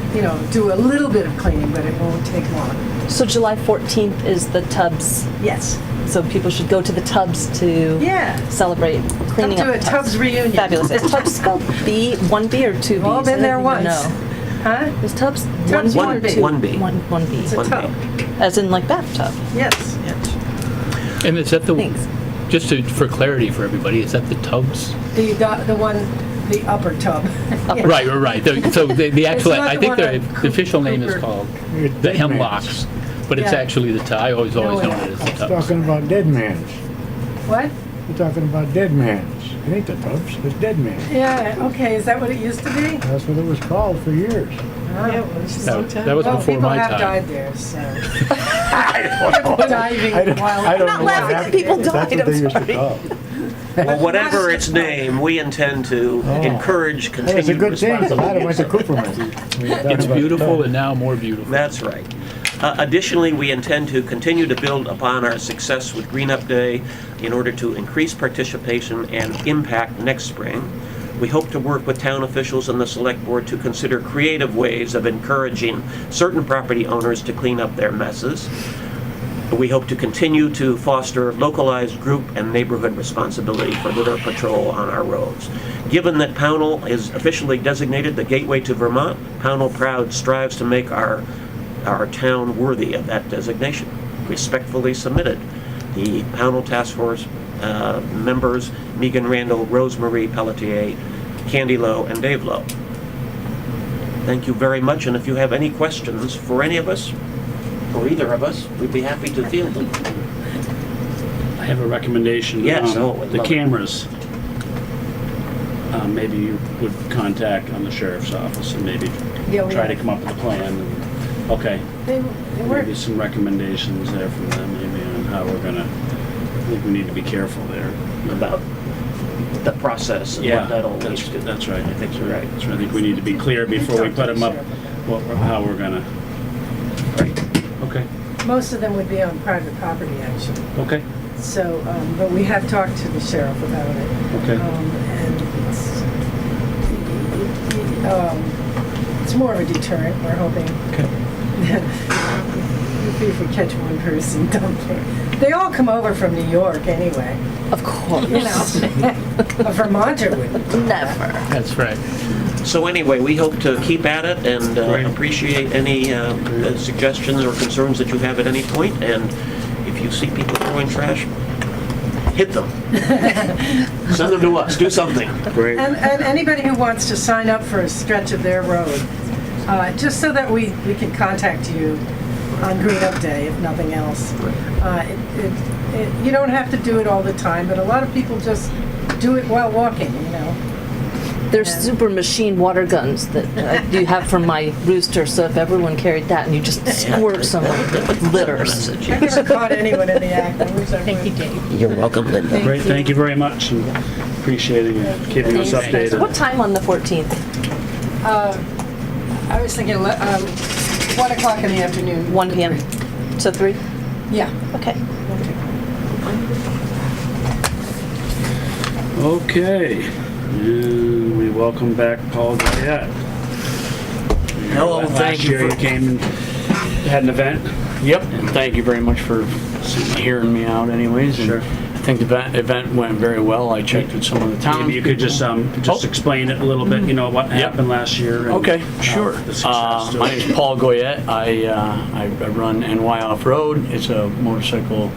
do a little bit of cleaning, but it won't take long. So July 14th is the Tubbs. Yes. So people should go to the Tubbs to celebrate cleaning Come up to the a Tubbs reunion. Fabulous. Is Tubbs spelled one B or two B's? We've all been there once. No. Huh? Is Tubbs Tubbs one one B? B. One B. One B. It's a tub. As in like bathtub. Yes. And is that the, Thanks. just for clarity for everybody, is that the tubs? The one, the upper tub. Right. So the actual, not I the think one on the official name is Cooper. called Dead the man's. hemlocks, but it's Yeah. actually the tub. I always known No, it as the tubs. Talking about dead man's. What? You're talking about dead man's. It ain't the Tubbs, it's dead man's. Yeah, okay, is that what it used to be? That's what it was called for years. Yeah, it was. That was Well, before people my have time. died there, so. Diving I don't while. know not what laughing at happened. people That's died, what they I'm used to sorry. call it. Well, whatever its name, we intend to encourage That was a continued good thing, 'cause I'd have went to responsibility. Cooperman. It's beautiful and now more beautiful. That's right. Additionally, we intend to continue to build upon our success with Green Up Day in order to increase participation and impact next spring. We hope to work with town officials and the select board to consider creative ways of encouraging certain property owners to clean up their messes. We hope to continue to foster localized group and neighborhood responsibility for litter patrol on our roads. Given that Pownal is officially designated the gateway to Vermont, Pownal Proud strives to make our town worthy of that designation. Respectfully submitted, the Pownal Task Force members, Megan Randall, Rosemarie Pelletier, Candy Lowe, and Dave Lowe. Thank you very much, and if you have any questions for any of us, or either of us, we'd be happy to field them. I have a recommendation. Yes, I'd The love it. cameras. Maybe you would contact on the sheriff's office and maybe Yeah, we try to have. come up with a plan. Okay, They work. maybe some recommendations there from them, maybe on how we're gonna, I think we need to be careful there. About the process and Yeah, what that all leads to. that's right. I think you're right. So I think we need to be clear before we put them up, how we're gonna. Right. Okay, Most of them would be on private property, actually. okay, So, but we have talked to the sheriff about it. okay. And it's more of a deterrent, we're hoping. Okay. If we catch one person dumping. They all come over from New York anyway. Of course. You know, a Vermonter wouldn't. Never. That's right. So anyway, we hope to keep at it and Great. appreciate any suggestions or concerns that you have at any point. And if you see people throwing trash, hit them. Send them to us. Do something. Great. And anybody who wants to sign up for a stretch of their road, just so that we can contact you on Green Up Day, if nothing else. You don't have to do it all the time, but a lot of people just do it while walking, you know. There's super machine water guns that you have from my rooster, so if everyone carried that and you just squirt some litters. I never caught anyone in the act. Thank you, Dave. You're welcome, Linda. Great, thank you very much, and appreciating you keeping us updated. What time on the 14th? I was thinking 1 o'clock in the afternoon. 1 p.m. So 3? Yeah. Okay. Okay, and we welcome back Paul Goyette. Hello, Last thank you year for- you came and had an event. Yep, and thank you very much for hearing me out anyways. And Sure. I think the event went very well. I checked with some of the towns. Maybe you could just explain it a little bit, you know, what happened last year. and Okay, how sure. the success to My it. name's Paul Goyette. I run NY Off-Road. It's a motorcycle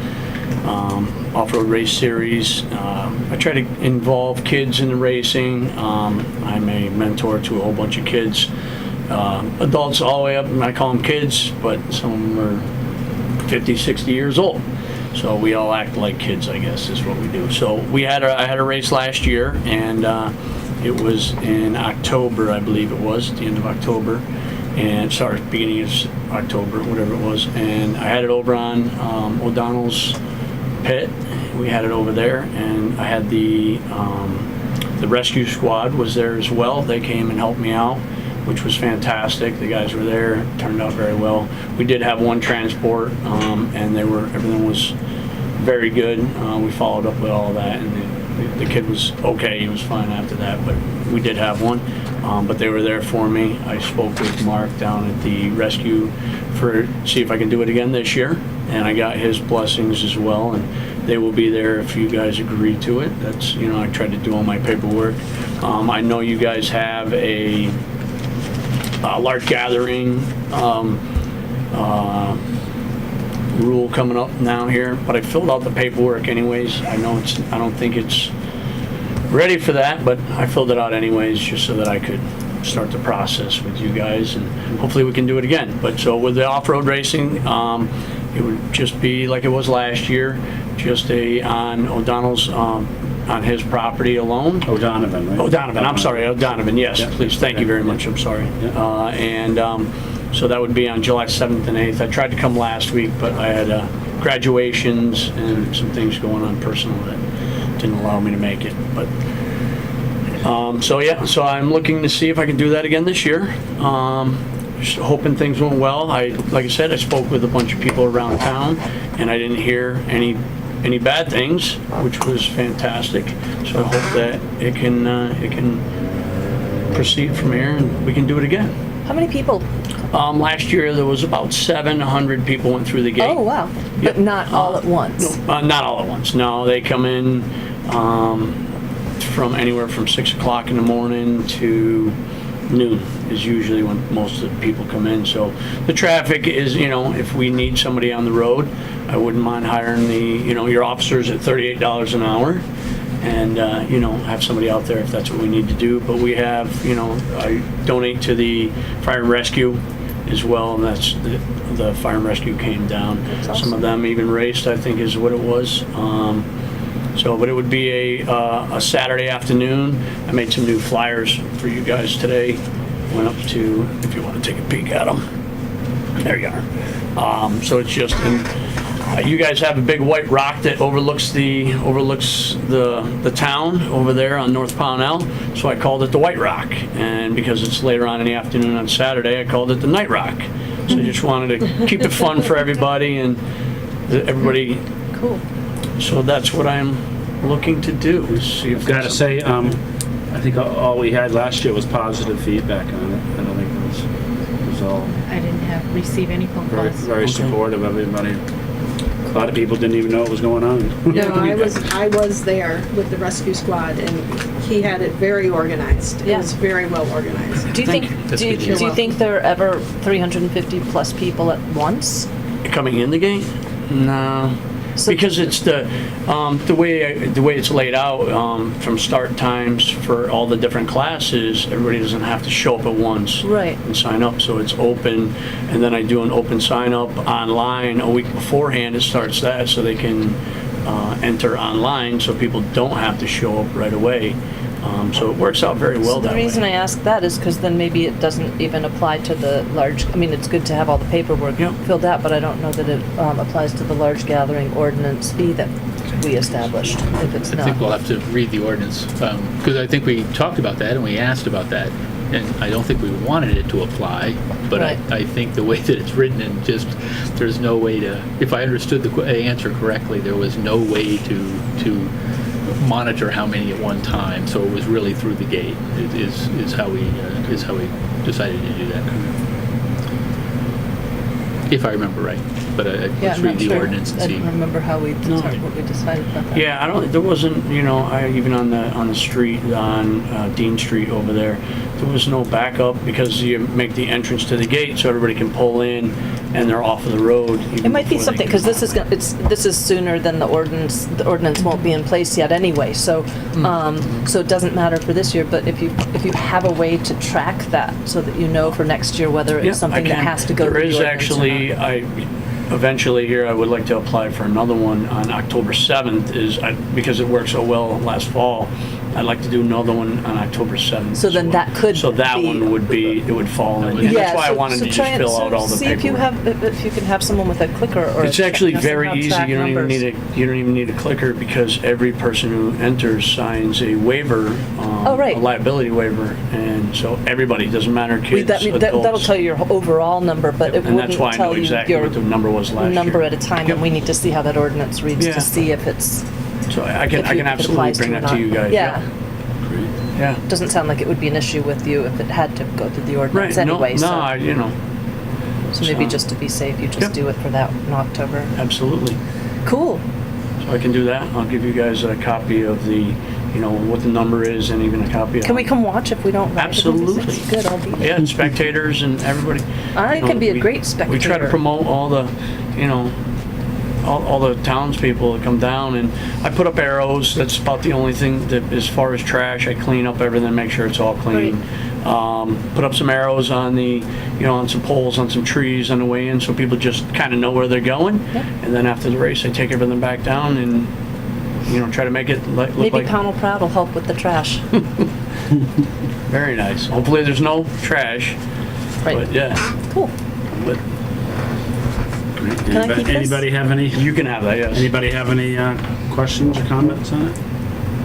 off-road race series. I try to involve kids in the racing. I'm a mentor to a whole bunch of kids. Adults all the way up, I call them kids, but some of them are 50, 60 years old. So we all act like kids, I guess, is what we do. So I had a race last year, and it was in October, I believe it was, at the end of October, and sorry, beginning of October, whatever it was. And I had it over on O'Donnell's pit. We had it over there, and I had the The rescue squad was there as well. They came and helped me out, which was fantastic. The guys were there, turned out very well. We did have one transport, and everything was very good. We followed up with all that, and the kid was okay. He was fine after that, but we did have one. But they were there for me. I spoke with Mark down at the rescue see if I can do it again this year, and I got his blessings as well, and they will be there if you guys agree to it. That's, I tried to do all my paperwork. I know you guys have a large gathering rule coming up now here, but I filled out the paperwork anyways. I don't think it's ready for that, but I filled it out anyways just so that I could start the process with you guys, and hopefully we can do it again. But so with the off-road racing, it would just be like it was last year, just on O'Donnell's, on his property alone. O'Donovan, right? O'Donovan, I'm sorry, O'Donovan, yes, Yeah. please, thank you very much, I'm sorry. So that would be on July 7th and 8th. I tried to come last week, but I had graduations and some things going on personal that didn't allow me to make it. But so I'm looking to see if I can do that again this year. Just hoping things went well. Like I said, I spoke with a bunch of people around town, and I didn't hear any bad things, which was fantastic. So I hope that it can proceed from here, and we can do it again. How many people? Last year there was about 700 people went through the gate. Oh, wow. But not all at once? Not all at once. No, they come in from anywhere from 6 o'clock in the morning to noon is usually when most of the people come in. So the traffic is, if we need somebody on the road, I wouldn't mind hiring your officers at $38 an hour, and have somebody out there if that's what we need to do. But we have, I donate to the fire and rescue as well, and that's the fire and rescue came down. Awesome. Some of them even raced, I think is what it was. But it would be a Saturday afternoon. I made some new flyers for you guys today. Went up to, if you want to take a peek at them. There you are. So it's just, you guys have a big white rock that overlooks the town over there on North Pownal. So I called it the White Rock, and because it's later on in the afternoon on Saturday, I called it the Night Rock. So I just wanted to keep it fun for everybody and everybody. Cool. So that's what I'm looking to do. Is see if I've got to say, I think all we had last year was positive feedback on it. I don't think it was all I didn't receive any phone very, calls. very supportive of everybody. A lot of people didn't even know what was going on. No, I was there with the rescue squad, and he had it very organized. It Yeah. was very well organized. Do you think, do you think there are ever 350 plus people at once? coming in the gate? No. So- Because it's the way it's laid out from start times for all the different classes, everybody doesn't have to show up at once Right. and sign up. So it's open, and then I do an open sign up online a week beforehand. It starts that so they can enter online, so people don't have to show up right away. So it works out very well So the that reason way. I ask that is because then maybe it doesn't even apply to the large, I mean, it's good to have all the paperwork Yeah. filled out, but I don't know that it applies to the large gathering ordinance fee that we established, if it's I not. think we'll have to read the ordinance, because I think we talked about that and we asked about that, and I don't think we wanted it to apply, but Right. I think the way that it's written and just, there's no way to, if I understood the answer correctly, there was no way to monitor how many at one time, so it was really through the gate, is how we decided to do that. If I remember right, but Yeah, let's I'm read not the sure. ordinance and I see. don't remember how we, what we decided about that. Yeah, there wasn't, even on the street, on Dean Street over there, there was no backup because you make the entrance to the gate so everybody can pull in and they're off of the road. It might be something, because this is sooner than the ordinance won't be in place yet anyway, so, so it doesn't matter for this year, but if you have a way to track that so that you know for next year whether it's something that has to go to the There is ordinance or actually, not. eventually here, I would like to apply for another one on October 7th, because it worked so well last fall, I'd like to do another one on October 7th. So then that could So that be- one would be, it would fall in. And Yeah, that's why I wanted to try just and- fill out all the See if you paperwork. have, if you can have someone with a clicker or. It's actually very somehow easy. track You don't even numbers. you don't even need a clicker because every person who enters signs a waiver, Oh, right. a liability waiver, and so everybody, doesn't matter kids, That'll adults. tell you your overall number, but it And wouldn't that's why I know tell you exactly your what the number was last year. number at a time, and we need to see how that ordinance reads Yeah. to see if it's. So I can if it absolutely applies bring or that to not. you guys. Yeah. Yeah. Doesn't sound like it would be an issue with you if it had to go through the ordinance Right. No, anyway, no, so. you know, So maybe so- just to be safe, you just Yep. do it for that in October. absolutely. Cool. So I can do that. I'll give you guys a copy of the, you know, what the number is and even a copy of. Can we come watch if we don't write it? Absolutely. Good, I'll be there. Yeah, and spectators and everybody. I You know, could be a we- great We try to spectator. promote all the, you know, all the townspeople that come down, and I put up arrows. That's about the only thing that, as far as trash, I clean up everything, make sure it's all clean. Put up some arrows on the, you know, on some poles, on some trees on the way in, so people just kind of know where they're going. Yeah. And then after the race, I take everything back down and, you know, try to make it look Maybe like. Pownal Proud will help with the trash. Very nice. Hopefully there's no trash, Right. but yeah. Cool. But Can I keep this? Anybody have any, you can have that, yes. anybody have any questions or comments on it?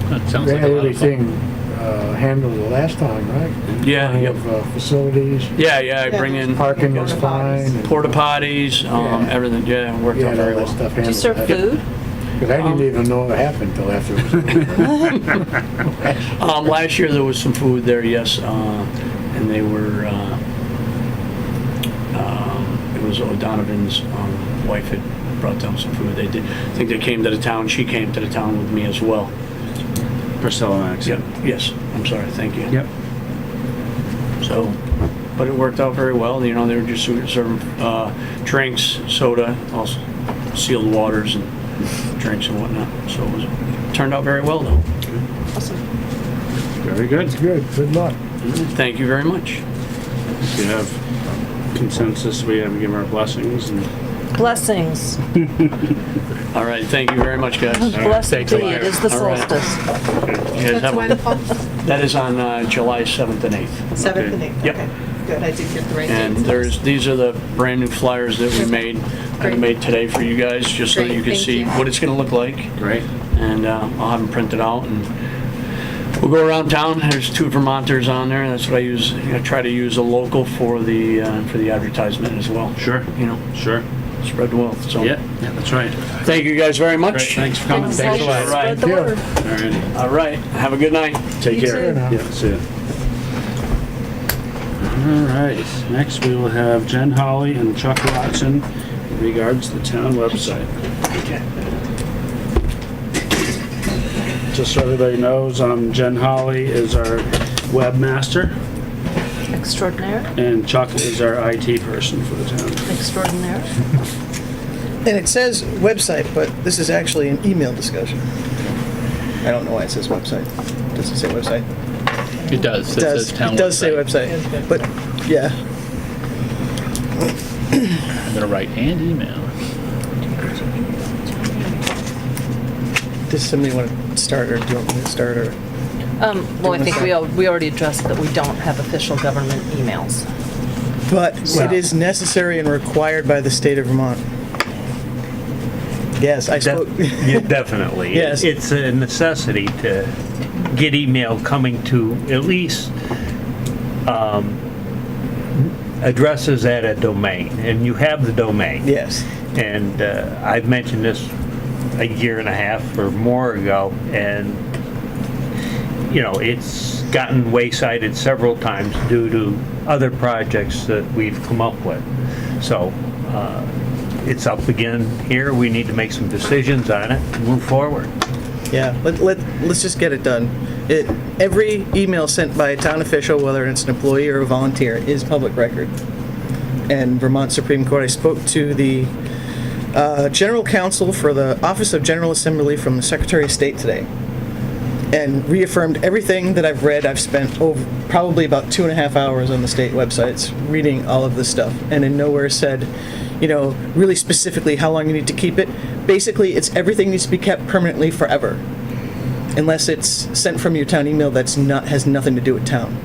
That sounds They like had a lot of fun. everything handled the last time, right? Yeah, Plenty yep. of facilities, Yeah, I bring in parking was fine. and- porta potties, Yeah. everything, yeah, it worked Yeah, out all very that well. stuff Do you handled. serve food? Because I didn't even know it happened until after it was. Last year there was some food there, yes, and they were, it was O'Donovan's wife had brought down some food. They did, I think they came to the town, she came to the town with me as well. Priscilla Max. Yep, yes, I'm sorry, thank you. Yep. So, but it worked out very well, you know, they were just serving drinks, soda, also sealed waters and drinks and whatnot. So it turned out very well though. Awesome. Very good. Good, good luck. Thank you very much. We have consensus, we have to give our blessings and Blessings. All right, thank you very much, guys. Blessed Thanks be, a lot. it is the All right. solstice. You guys have a- That is on July 7th and 8th. 7th and 8th, Yep. okay. Good, I did get the right And dates. these are the brand new flyers that we made. I Great. made today for you guys, just so that Great, you can thank see you. what it's gonna look like. Right. And I'll have them printed out and we'll go around town. There's 2 Vermonters on there. That's what I use. I try to use a local for the advertisement as well. Sure. You know, Sure. spread the wealth. So Yeah, that's right. thank you guys very much. Great, thanks for coming. Thanks a lot. All right. Spread the word. Alrighty. All right. Have a good night. Take You care. too. Yeah, see ya. All right, next we will have Jen Holly and Chuck Watson in regards to the town website. Just so everybody knows, Jen Holly is our webmaster Extraordinaire. and Chuck is our IT person for the town. Extraordinaire. And it says website, but this is actually an email discussion. I don't know why it says website. Does it say website? It does. It does. says town It does say website. website, but yeah. I'm gonna write and email. Does somebody want to start, or do you want me to start, or? Well, I think we already addressed that we don't have official government emails. But it is necessary and required by the state of Vermont. Yes, I spoke. Yeah, definitely. Yes. It's a necessity to get email coming to at least addresses at a domain, and you have the domain. Yes. And I've mentioned this a year and a half or more ago, and you know, it's gotten waysided several times due to other projects that we've come up with. So it's up again here. We need to make some decisions on it and move forward. Yeah, let's just get it done. Every email sent by a town official, whether it's an employee or a volunteer, is public record. And Vermont Supreme Court, I spoke to the General Counsel for the Office of General Assembly from the Secretary of State today, and reaffirmed everything that I've read. I've spent probably about 2.5 hours on the state websites reading all of this stuff, and in nowhere said, you know, really specifically how long you need to keep it. Basically, it's everything needs to be kept permanently forever. unless it's sent from your town email has nothing to do with town.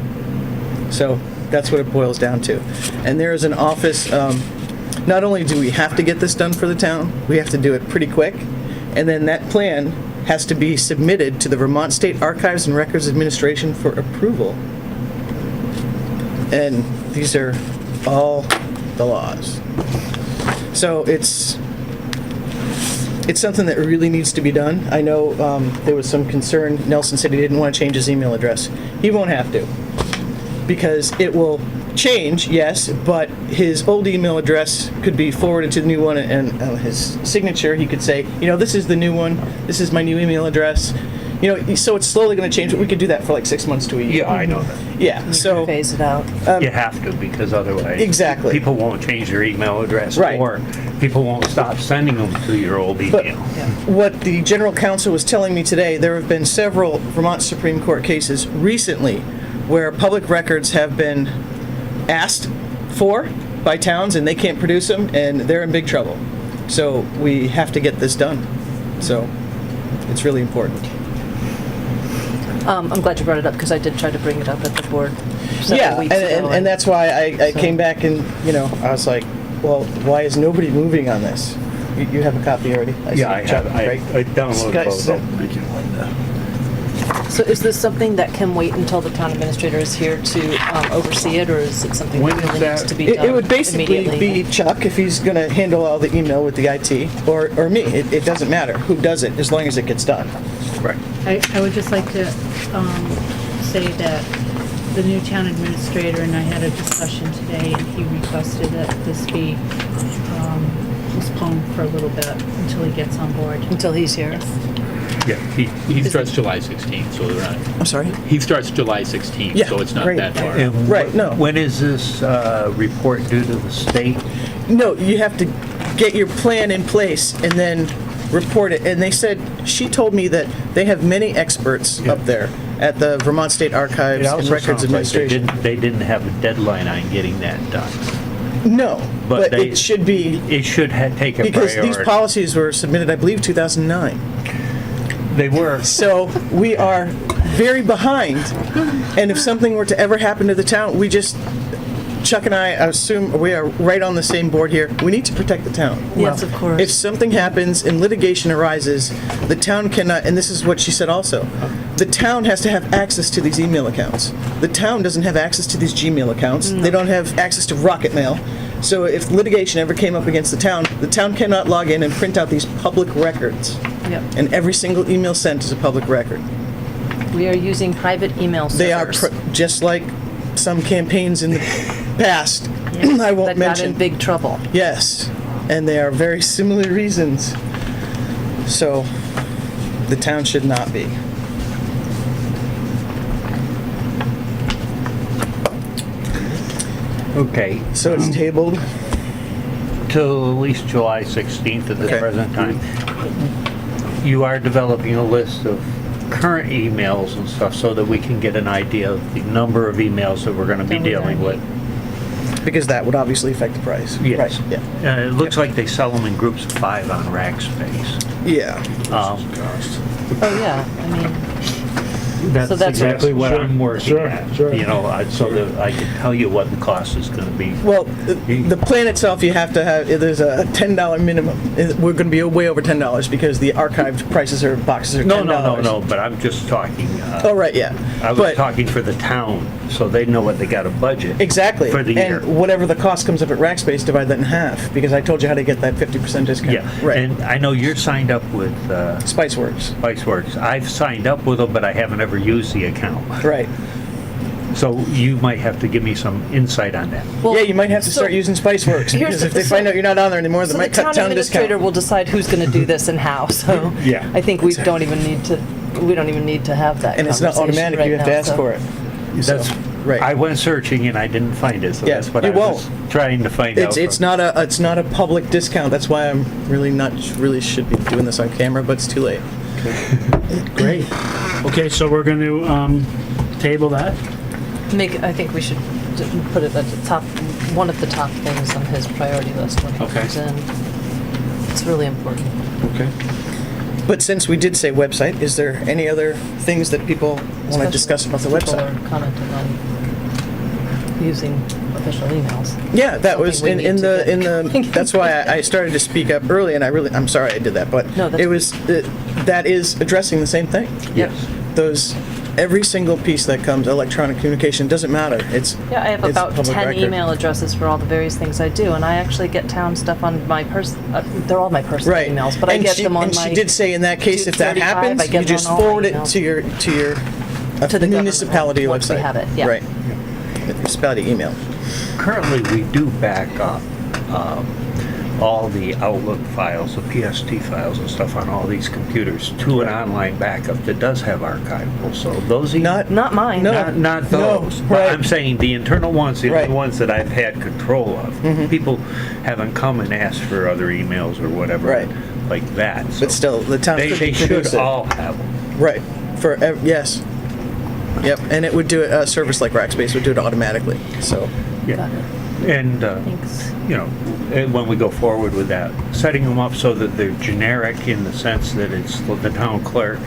So that's what it boils down to. And there is an office, not only do we have to get this done for the town, we have to do it pretty quick. And then that plan has to be submitted to the Vermont State Archives and Records Administration for approval. And these are all the laws. So it's something that really needs to be done. I know there was some concern. Nelson said he didn't want to change his email address. He won't have to, because it will change, yes, but his old email address could be forwarded to the new one, and on his signature he could say, this is the new one, this is my new email address. So it's slowly going to change, but we could do that for like 6 months to a year. Yeah, I know that. Yeah, so Phase it out. You have to, because otherwise. Exactly. People won't change their email address. Right. Or people won't stop sending them to your old But email. what the general counsel was telling me today, there have been several Vermont Supreme Court cases recently where public records have been asked for by towns and they can't produce them, and they're in big trouble. So we have to get this done. So it's really important. I'm glad you brought it up, because I did try to bring it up at the board several weeks ago. And that's why I came back and, I was like, well, why is nobody moving on this? You have a copy already? Yeah, I have. I downloaded both. Thank you, Linda. So is this something that can wait until the town administrator is here to oversee it, or is it something When that is really that? needs to be done It would basically immediately? be Chuck, if he's going to handle all the email with the IT, or me. It doesn't matter who does it, as long as it gets done. Right. I would just like to say that the new town administrator and I had a discussion today, and he requested that this be postponed for a little bit until he gets on board. Until he's here? Yeah. He starts July 16th, so they're not. I'm sorry? He starts July 16th, Yeah, so it's not right. that far. And Right, no. When is this report due to the state? No, you have to get your plan in place and then report it. And they said, she told me that they have many experts up there at the Vermont State Archives It and also Records sounds like Administration. they didn't have a deadline on getting that done. No, but they- it should be, It should take a because priority. these policies were submitted, I believe, 2009. They were. So we are very behind. And if something were to ever happen to the town, Chuck and I assume we are right on the same board here. We need to protect the town. Yes, of course. If something happens and litigation arises, the town cannot, and this is what she said also, the town has to have access to these email accounts. The town doesn't have access to these Gmail accounts. They don't have access to Rocket Mail. So if litigation ever came up against the town cannot log in and print out these public records. Yep. And every single email sent is a public record. We are using private email servers. They are just like some campaigns in the past. Yes, I won't that mention. got in big trouble. Yes, and they are very similar reasons. So the town should not be. Okay. So it's tabled. Till at least July 16th at the Okay. present time. You are developing a list of current emails and stuff so that we can get an idea of the number of emails that we're going to be That we're dealing gonna with. Because that would obviously affect the price. Yes. Right, yeah. It looks like they sell them in groups of 5 on Rackspace. Yeah. Oh, yeah, I mean, That's So that's- exactly what Sure, I'm working sure, at. sure. So that I can tell you what the cost is going to be. Well, the plan itself, you have to have, there's a $10 minimum. We're going to be way over $10 because the archived boxes are $10. No, but I'm just talking. Oh, right, yeah. I was But- talking for the town, so they know what they got a budget. Exactly. For the year. And whatever the cost comes up at Rackspace, divide that in half, because I told you how to get that 50% discount. Yeah, Right. and I know you're signed up with Spiceworks. Spiceworks. I've signed up with them, but I haven't ever used the account. Right. So you might have to give me some insight on that. well, Yeah, you might have to so start using Spiceworks, here's because the- if they so- find out you're not on there anymore, they so the might cut town town administrator discount. will decide who's going to do this and how, so Yeah. I think we don't even need to have that And it's not conversation automatic, right you have now, to ask so- for it. That's right. I went searching and I didn't find it, so Yeah, that's what you I was trying to find out. It's not a public discount, that's why I'm really should be doing this on camera, but it's too late. Great. Okay, so we're going to table that. I think we should put it at the top, one of the top things on his priority list when he Okay. comes in. It's really important. Okay. But since we did say website, is there any other things that people want to discuss about the People website? are commenting on using official emails. Yeah, that was Something we in need to the, that's why I started to speak up early, and I'm sorry I did that, but No, that's it was, that is addressing the same thing. Yes. Those, every single piece that comes, electronic communication, doesn't matter, it's. Yeah, I have it's about public 10 record. email addresses for all the various things I do, and I actually get town stuff on my they're all my personal Right. emails, but I And get she- them on and my. she did say in that case, if that 235, happens, I get you them just on all my forward it emails. to your To the municipality government once we website. have it, yeah. Right. Municipality email. Currently, we do back up all the Outlook files, the PST files and stuff on all these computers to an online backup that does have archivable. So those Not Not mine. No. not No, those. But right. I'm saying the internal ones, the Right. only ones that I've had control of. Mhm. People haven't come and asked for other emails or whatever Right. like that. So But still, the town they, could they produce should it. all have them. Right, yes. Yep, and it would do it, a service like Rackspace would do it automatically, so. Yeah. And, Thanks. you know, and when we go forward with that, setting them up so that they're generic in the sense that it's the town clerk,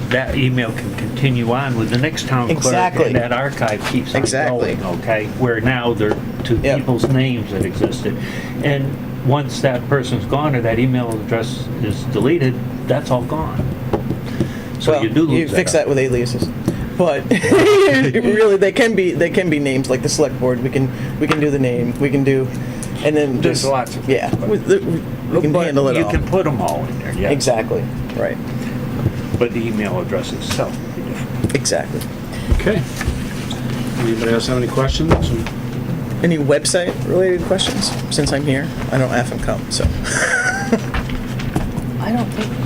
that email can continue on with the next town clerk. Exactly. And that archive keeps on Exactly. going, okay? Where now they're to Yep. people's names that existed. And once that person's gone or that email address is deleted, that's all gone. So Well, you do lose you fix that out. with aliases. But really, they can be names like the select board. We can do the name. We can do, and then There's just lots of. yeah. We can But handle it you all. can put them all in there, yeah. Exactly. Right. But the email address itself would be different. Exactly. Okay. Anybody else have any questions? Any website related questions? Since I'm here, I don't often come, so.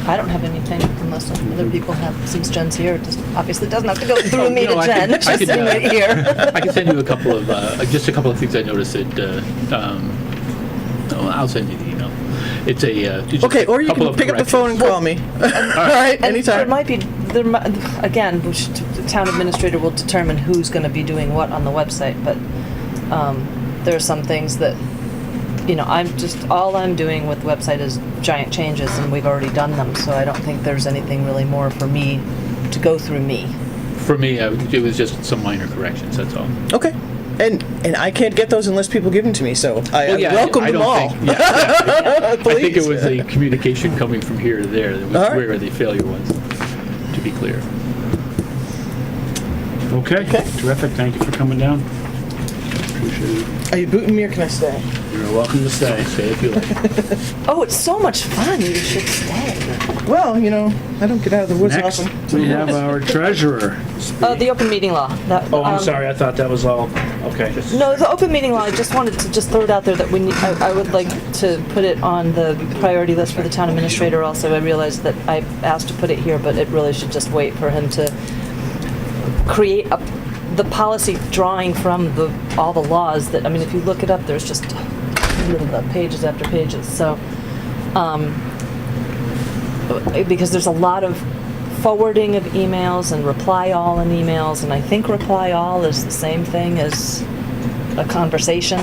I don't have anything unless other people have, since Jen's here, it just obviously doesn't have to go through me No, to I Jen, can- I just can, right here. I can send you a couple of, just a couple of things I noticed that, I'll send you the email. It's a, just Okay, a or you couple can of pick up the phone and corrections. call me. All right, And there anytime. might be, again, the town administrator will determine who's going to be doing what on the website, but there are some things that, you know, all I'm doing with the website is giant changes, and we've already done them, so I don't think there's anything really more for me to go through me. For me, it was just some minor corrections, that's all. Okay. And I can't get those unless people give them to me, so I Well, yeah, welcome I them don't all. think- yeah, I think it Please. was a communication coming from here to there that was All right. where the failure was, to be clear. Okay, terrific. Thank you for coming down. Appreciate it. Are you booting me or can I stay? You're welcome to stay. Stay if you like. Oh, it's so much fun, you should stay. Well, you know, I don't get out of the woods Next, often. we have our treasurer. The open meeting law. Oh, I'm sorry. I thought that was all. Okay. No, the open meeting law, I just wanted to just throw it out there that we need, I would like to put it on the priority list for the town administrator also. I realized that I asked to put it here, but it really should just wait for him to create the policy drawing from all the laws that, I mean, if you look it up, there's just pages after pages, so, because there's a lot of forwarding of emails and reply all in emails, and I think reply all is the same thing as a conversation.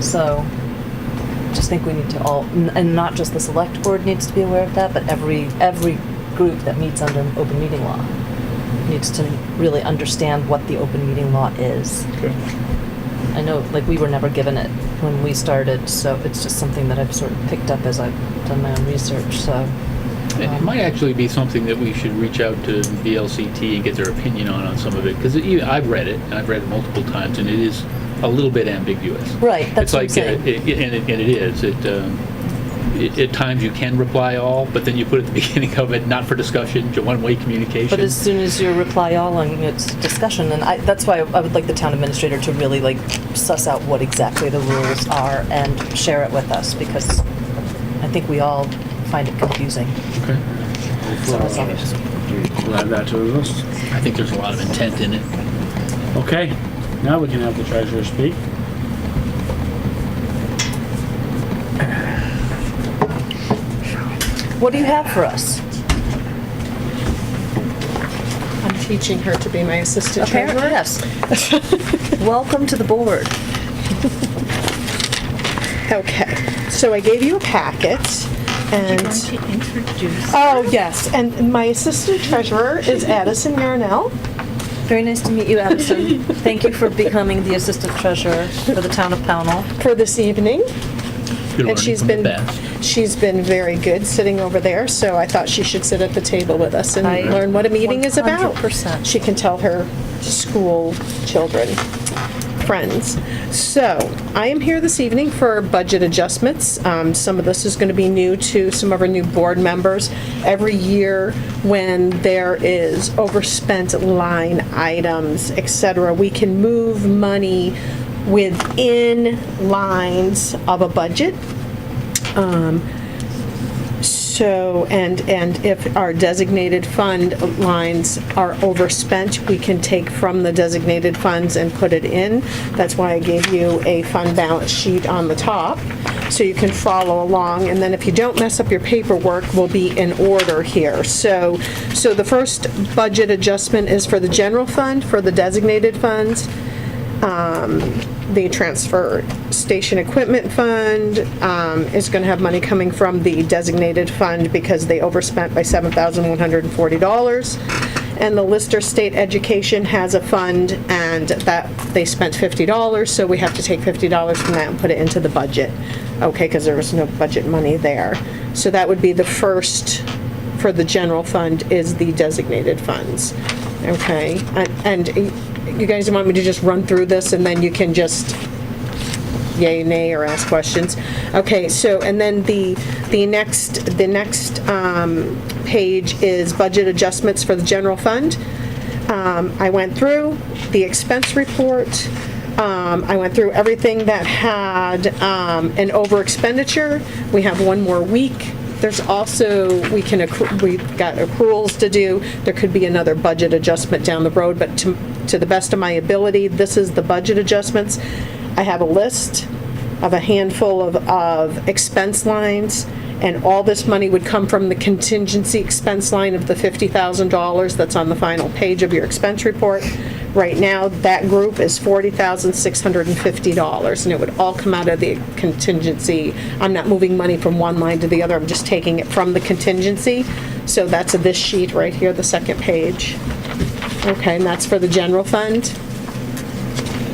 So, just think we need to all, and not just the select board needs to be aware of that, but every group that meets under open meeting law needs to really understand what the open meeting law is. Okay. I know, like, we were never given it when we started, so it's just something that I've sort of picked up as I've done my own research, so. It might actually be something that we should reach out to VLCT and get their opinion on some of it, because I've read it, and I've read it multiple times, and it is a little bit ambiguous. Right, that's what I'm It's saying. like, and it is. At times you can reply all, but then you put at the beginning of it, not for discussion, one-way communication. But as soon as you reply all, and it's discussion, and that's why I would like the town administrator to really, like, suss out what exactly the rules are and share it with us, because I think we all find it confusing. Okay. So that's all. We'll add that to the list. I think there's a lot of intent in it. Okay, now we can have the treasurer speak. What do you have for us? I'm teaching her to be my assistant Apparently, treasurer. yes. Welcome to the board. Okay, so I gave you a packet, You're And, going to introduce. oh, yes, and my assistant treasurer is Addison Yarnell. Very nice to meet you, Addison. Thank you for becoming the assistant treasurer for the town of Pownal. For this evening. You're And learning from the best. she's been very good sitting over there, so I thought she should sit at the table with us and I- learn what a meeting is about. 100%. She can tell her school children, friends. So, I am here this evening for budget adjustments. Some of this is going to be new to some of our new board members. Every year, when there is overspent line items, etc., we can move money within lines of a budget. So, and if our designated fund lines are overspent, we can take from the designated funds and put it in. That's why I gave you a fund balance sheet on the top, so you can follow along. And then if you don't mess up your paperwork, we'll be in order here. So the first budget adjustment is for the general fund, for the designated funds. The transfer station equipment fund is going to have money coming from the designated fund because they overspent by $7,140. And the Lister State Education has a fund, and that they spent $50, so we have to take $50 from that and put it into the budget. Okay, because there was no budget money there. So that would be the first for the general fund, is the designated funds. Okay, and you guys want me to just run through this and then you can just yay, nay, or ask questions? Okay, so, and then the next page is budget adjustments for the general fund. I went through the expense report. I went through everything that had an over expenditure. We have one more week. There's also, we've got accruals to do. There could be another budget adjustment down the road, but to the best of my ability, this is the budget adjustments. I have a list of a handful of expense lines, and all this money would come from the contingency expense line of the $50,000 that's on the final page of your expense report. Right now, that group is $40,650, and it would all come out of the contingency. I'm not moving money from one line to the other, I'm just taking it from the contingency. So that's this sheet right here, the second page. Okay, and that's for the general fund.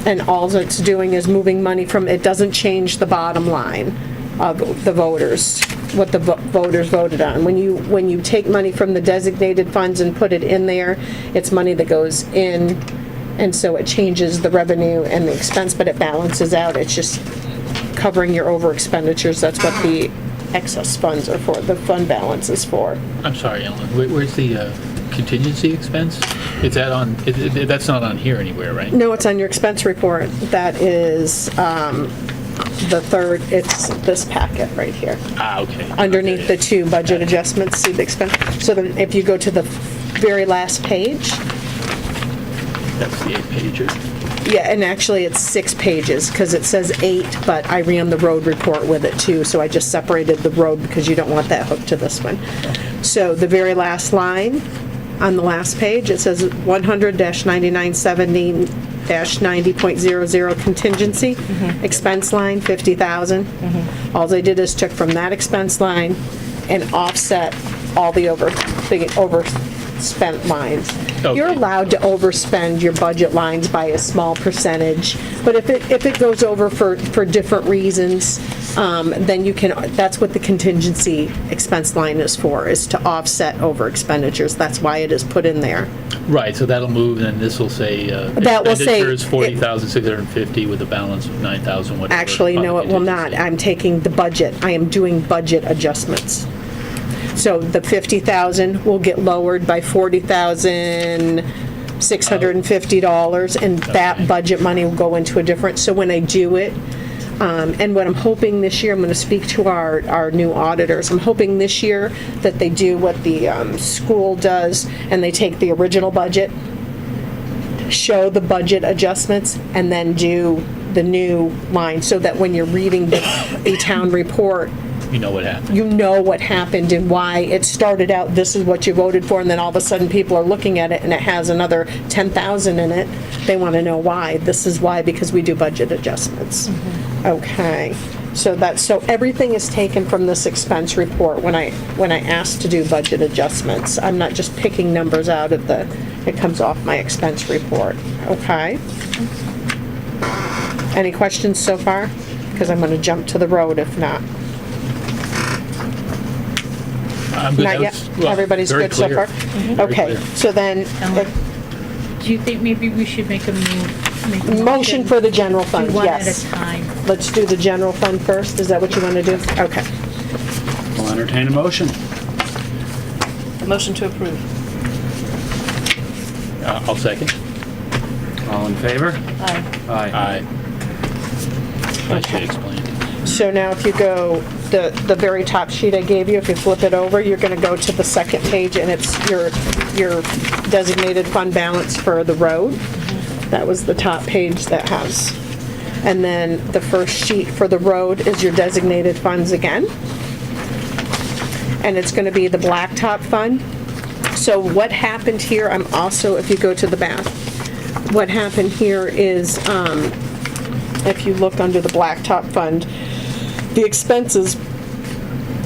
And all it's doing is moving money from, it doesn't change the bottom line of the voters, what the voters voted on. When you take money from the designated funds and put it in there, it's money that goes in, and so it changes the revenue and the expense, but it balances out. It's just covering your over expenditures. That's what the excess funds are for, the fund balance is for. I'm sorry, Ellen, where's the contingency expense? Is that on, that's not on here anywhere, right? No, it's on your expense report. That is the third, it's this packet right here. Ah, okay. Underneath the two budget adjustments, see the expense. So then if you go to the very last page. That's the 8-pager. Yeah, and actually it's 6 pages because it says 8, but I ran the road report with it too, so I just separated the road because you don't want that hooked to this one. So the very last line on the last page, it says 100-9970-90.00 contingency, expense line, 50,000. All they did is took from that expense line and offset all the overspent lines. Okay. You're allowed to overspend your budget lines by a small percentage, but if it goes over for different reasons, then you can, that's what the contingency expense line is for, is to offset over expenditures. That's why it is put in there. Right, so that'll move, and this will say, That will say- expenditures 40,650 with a balance of 9,000, whatever. Actually, no, it will not. contingency. I'm taking the budget. I am doing budget adjustments. So the 50,000 will get lowered by $40,650, and that budget money will go into a different, so when I do it, and what I'm hoping this year, I'm going to speak to our new auditors, I'm hoping this year that they do what the school does, and they take the original budget, show the budget adjustments, and then do the new line, so that when you're reading the town report, You know what happened. you know what happened and why it started out, this is what you voted for, and then all of a sudden people are looking at it and it has another 10,000 in it. They want to know why. This is why, because we do budget adjustments. Okay. So everything is taken from this expense report when I asked to do budget adjustments. I'm not just picking numbers out of it comes off my expense report, okay? Any questions so far? Because I'm gonna jump to the road if not. I'm good. Not That yet? was, well, Everybody's very good so clear. far? Very Okay, clear. so then, Do you think maybe we should make a motion for the general fund, Do one at yes. a time. Let's do the general fund first, is that what you want to do? Okay. We'll entertain a motion. Motion to approve. I'll second. All in favor? Aye. Aye. Nicely explained. So now if you go, the very top sheet I gave you, if you flip it over, you're gonna go to the second page and it's your designated fund balance for the road. That was the top page that has. And then the first sheet for the road is your designated funds again. And it's gonna be the blacktop fund. So what happened here, I'm also, if you go to the back, what happened here is, if you look under the blacktop fund, the expenses,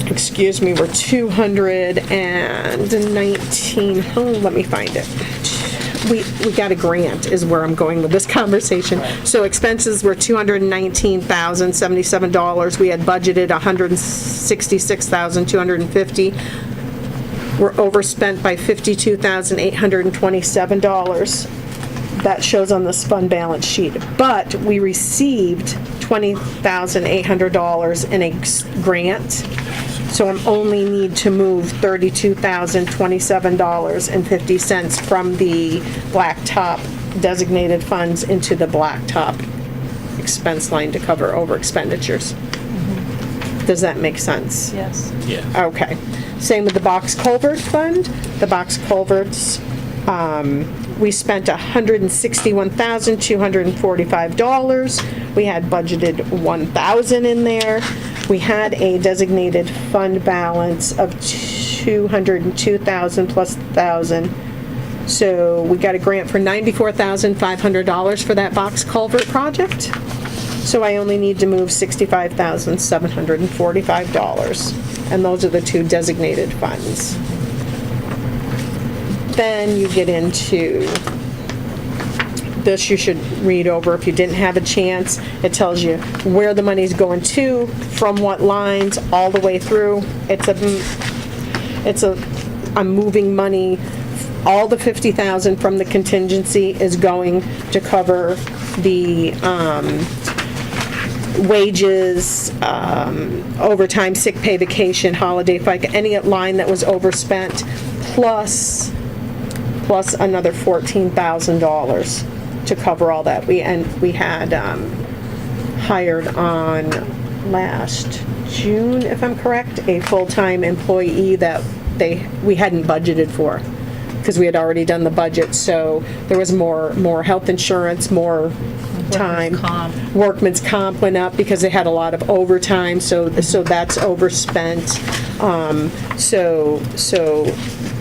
were 219, let me find it. We got a grant is where I'm going with this conversation. So expenses were $219,077. We had budgeted $166,250. We're overspent by $52,827. That shows on this fund balance sheet. But we received $20,800 in a grant. So I only need to move $32,027.50 from the blacktop designated funds into the blacktop expense line to cover over expenditures. Does that make sense? Yes. Yeah. Okay. Same with the box culvert fund. The box culverts, we spent $161,245. We had budgeted $1,000 in there. We had a designated fund balance of $202,000 plus $1,000. So we got a grant for $94,500 for that box culvert project. So I only need to move $65,745. And those are the two designated funds. Then you get into this, you should read over if you didn't have a chance. It tells you where the money's going to, from what lines, all the way through. I'm moving money. All the $50,000 from the contingency is going to cover the wages, overtime, sick pay, vacation, holiday, FICA, any line that was overspent, plus another $14,000 to cover all that. We had hired on last June, if I'm correct, a full-time employee that we hadn't budgeted for because we had already done the budget. So there was more health insurance, more time. Workman's comp went up because they had a lot of overtime, so that's overspent. So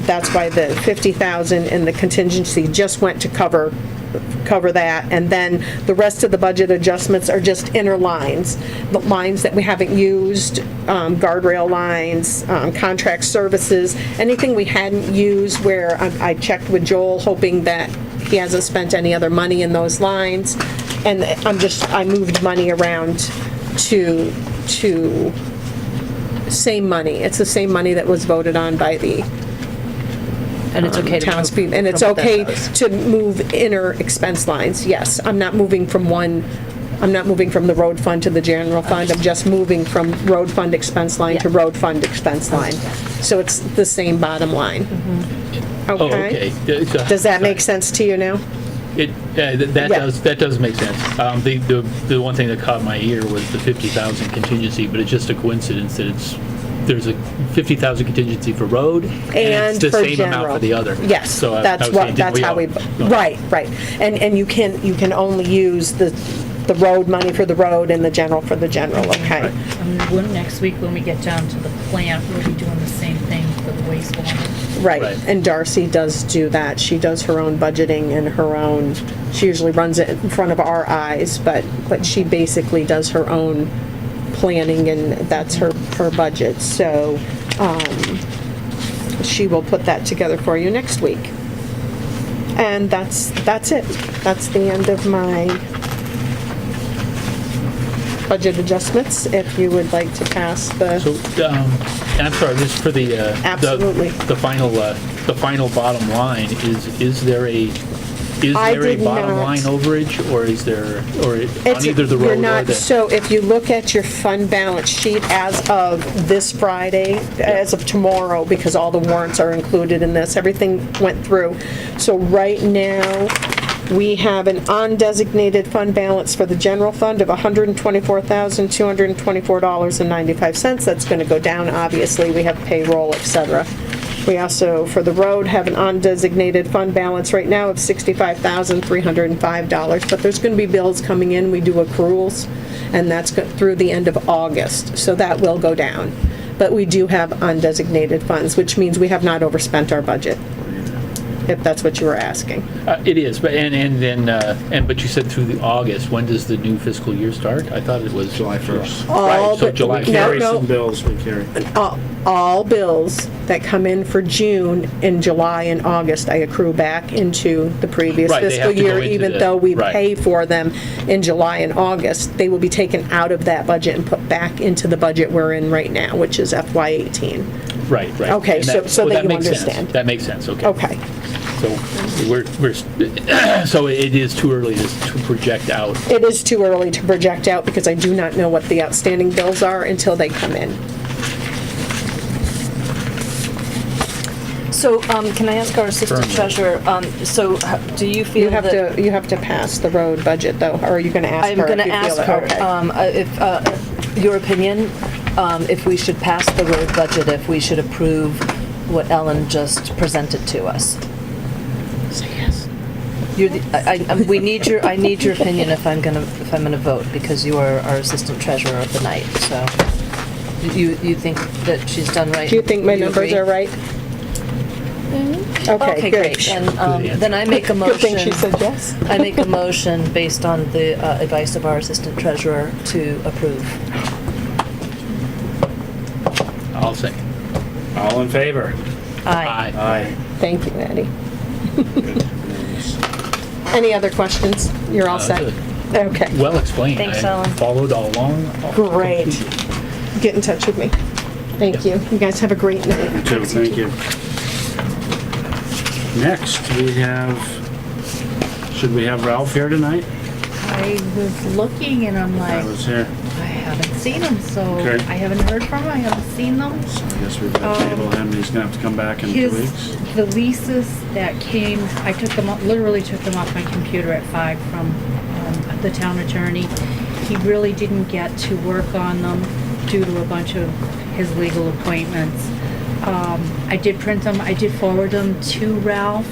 that's why the $50,000 in the contingency just went to cover that, and then the rest of the budget adjustments are just inner lines, the lines that we haven't used, guardrail lines, contract services, anything we hadn't used where I checked with Joel hoping that he hasn't spent any other money in those lines, and I moved money around to same money. It's the same money that was voted on by the And it's okay to move townspeople, and it's from what that okay does. to move inner expense lines, yes. I'm not moving from the road fund to the general fund, I'm just moving from road fund expense line to road fund expense line. So it's the same bottom line. Oh, Okay? okay. Does that make sense to you now? That does make sense. The one thing that caught my ear was the 50,000 contingency, but it's just a coincidence that there's a 50,000 contingency for road and it's the for same amount general. for the other. Yes, So that's how we, right. And you can only use the road money for the road and the general for the general, okay? Next week, when we get down to the plant, we'll be doing the same thing for the wastewater. Right, and Darcy does do that. She does her own budgeting and she usually runs it in front of our eyes, but she basically does her own planning, and that's her budget. So she will put that together for you next week. And that's it. That's the end of my budget adjustments. If you would like to pass the... So, and I'm sorry, this is for the... Absolutely. The final bottom line, is there a I bottom did not. line overage, or is there, or on It's- either the you're road or not- the... So if you look at your fund balance sheet as of this Friday, as of tomorrow, because all the warrants are included in this, everything went through. So right now, we have an undesignated fund balance for the general fund of $124,224.95. That's going to go down, obviously. We have payroll, et cetera. We also, for the road, have an undesignated fund balance right now of $65,305, but there's going to be bills coming in. We do accruals, and that's through the end of August, so that will go down. But we do have undesignated funds, which means we have not overspent our budget, if that's what you were asking. It is, but but you said through the August. When does the new fiscal year start? I thought it was July 1st. Right, so July We 1st. carry some bills, we carry. All bills that come in for June and July and August, I accrue back into the previous Right, they fiscal have to go year, into even the- though we right. pay for them in July and August. They will be taken out of that budget and put back into the budget we're in right now, which is FY18. Right. Okay, And so that you makes sense. understand. That makes sense, okay. Okay. So so it is too early to project out. It is too early to project out because I do not know what the outstanding bills are until they come in. So, can I ask our assistant treasurer, do you feel You have that... to pass the road budget, though, or are you going to ask her? I'm going to if you feel ask it? her, Okay. if, your opinion, if we should pass the road budget, if we should approve what Ellen just presented to us. Say yes. We need I need your opinion if I'm gonna vote, because you are our assistant treasurer of the night, so. You think that she's done right? Do you think my You numbers agree? are right? Okay, great. good. And then I make a Good thing motion. she said yes. I make a motion based on the advice of our assistant treasurer to approve. I'll say. All in favor? Aye. Aye. Thank you, Maddie. Any other questions? You're all set? Good. Okay, Well explained. Thanks, I Ellen. Followed all along. great. Get in touch with me. Thank you. You guys have a great night. You too, thank you. Next, we have, should we have Ralph here tonight? I was looking and I'm I like, was here. I haven't seen them, so Okay. I haven't heard from him, I haven't seen them. So I guess we've got to table him, he's gonna have to come back in 2 His, weeks. the leases that came, I took them, literally took them off my computer at 5 from the town attorney. He really didn't get to work on them due to a bunch of his legal appointments. I did print them, I did forward them to Ralph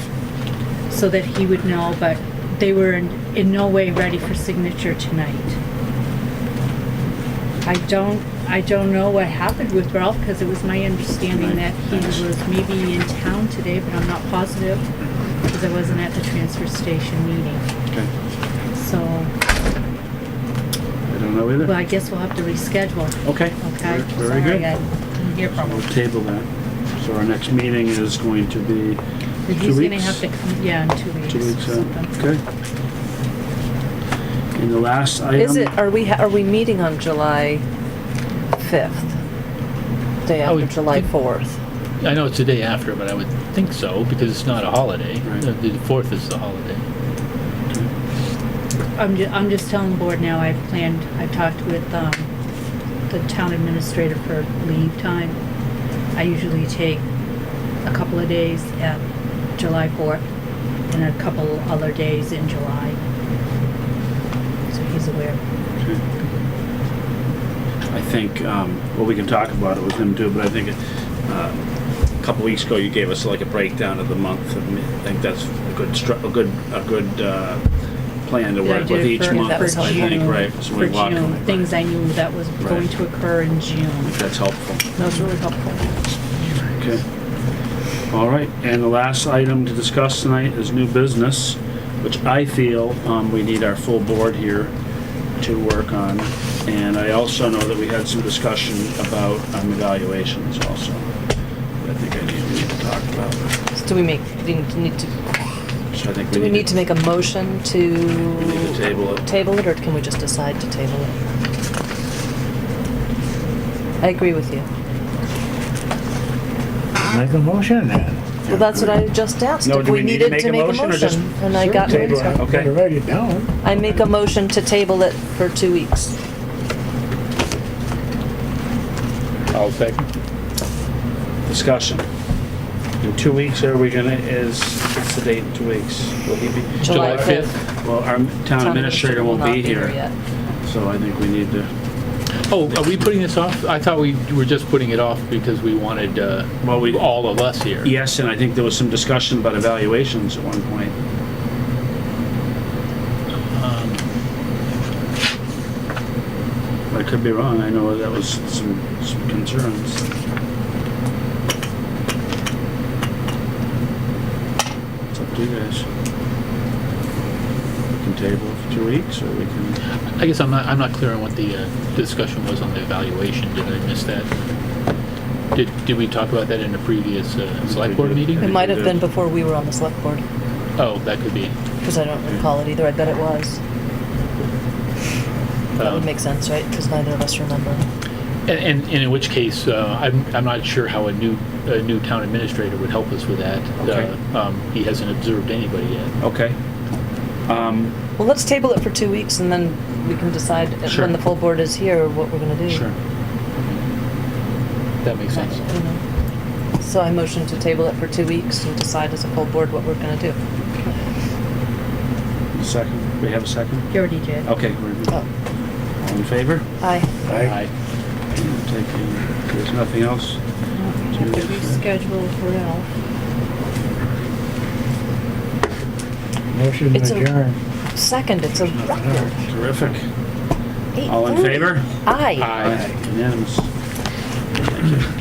so that he would know, but they were in no way ready for signature tonight. I don't know what happened with Ralph, because it was my understanding that he was maybe in town today, but I'm not positive, because I wasn't at the transfer station meeting. Okay, So, I don't know either. well, I guess we'll have to reschedule. Okay. Okay? Very Sorry, good. I didn't hear from We'll him. table that. So our next meeting is going to be 2 He's weeks? gonna have to come, yeah, in 2 weeks. 2 weeks out, something. okay. And the last item. Is it, are we meeting on July 5th? Day I after would July think- 4th? I know it's the day after, but I would think so, because it's not a holiday. Right. The 4th is the holiday. I'm just telling the board now, I've talked with the town administrator for leave time. I usually take a couple of days at July 4th and a couple other days in July. So he's aware. I think, well, we can talk about it with him too, but I think a couple weeks ago you gave us like a breakdown of the month. I think that's a good plan to That I work with did each for- month. for I think, June. right? So we For walk June, on it. things I knew that was going Right. to occur in June. That's helpful. That was really helpful. Okay. All right, and the last item to discuss tonight is new business, which I feel we need our full board here to work on. And I also know that we had some discussion about evaluations also. I think we need to talk about. So do we need to, So I think do we need to make a motion to We need to table it. table it, or can we just decide to table it? I agree with you. Make a motion then. Well, that's what I just asked, No, if do we we need to needed to make a make a motion or just- motion, and I Sure, got an table it. answer. Okay. Better write it down. I make a motion to table it for 2 weeks. I'll second. Discussion. In 2 weeks, are we gonna, what's the date in 2 weeks? Will he be? July 5th. Well, our town administrator won't will be not here, yet. so I think we need to, Oh, are we putting this off? I thought we were just putting it off because we wanted all of us here. yes, and I think there was some discussion about evaluations at one point. I could be wrong, I know that was some concerns. It's up to you guys. We can table it for 2 weeks, or we can, I guess I'm not clear on what the discussion was on the evaluation. Did I miss that? Did we talk about that in a previous select board meeting? It might have been before we were on the select board, Oh, that could be. because I don't recall it either. I bet it was. That Um, would make sense, right? Because neither of us remember. And in which case, I'm not sure how a new town administrator would help us with that. Okay. He hasn't observed anybody yet. okay. Well, let's table it for 2 weeks, and then we can decide Sure. when the full board is here what we're gonna do. Sure. That makes sense. You know. So I motion to table it for 2 weeks and decide as a full board what we're gonna do. Second, we have a second? You already did. Okay, Oh, all in favor? aye. Aye. There's nothing else? We have to reschedule for Ralph. Motion It's a- adjourned. Second, it's a record. Terrific. All in 8:30. favor? Aye. Aye. Unanimous. Thank you.